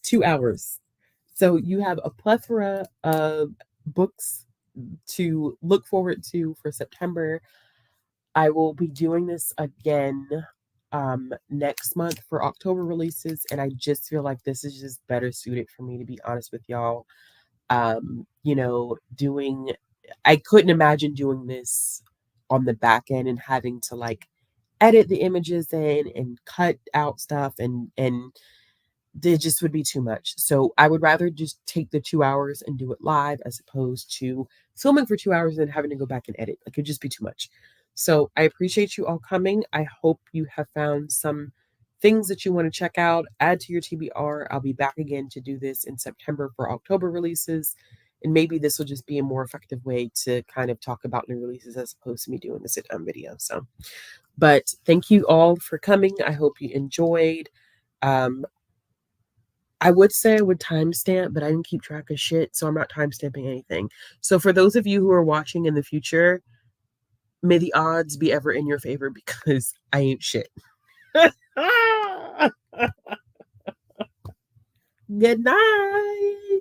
2 hours. So you have a plethora of books to look forward to for September. I will be doing this again next month for October releases, and I just feel like this is just better suited for me, to be honest with y'all. I couldn't imagine doing this on the back end and having to like edit the images in and cut out stuff, and it just would be too much. So I would rather just take the 2 hours and do it live as opposed to filming for 2 hours and having to go back and edit. Like, it'd just be too much. So I appreciate you all coming. I hope you have found some things that you want to check out, add to your TBR. I'll be back again to do this in September for October releases. And maybe this will just be a more effective way to kind of talk about new releases as opposed to me doing a sit-down video. So, but thank you all for coming. I hope you enjoyed. I would say I would timestamp, but I didn't keep track of shit, so I'm not timestamping anything. So for those of you who are watching in the future, may the odds be ever in your favor because I ain't shit. Good night.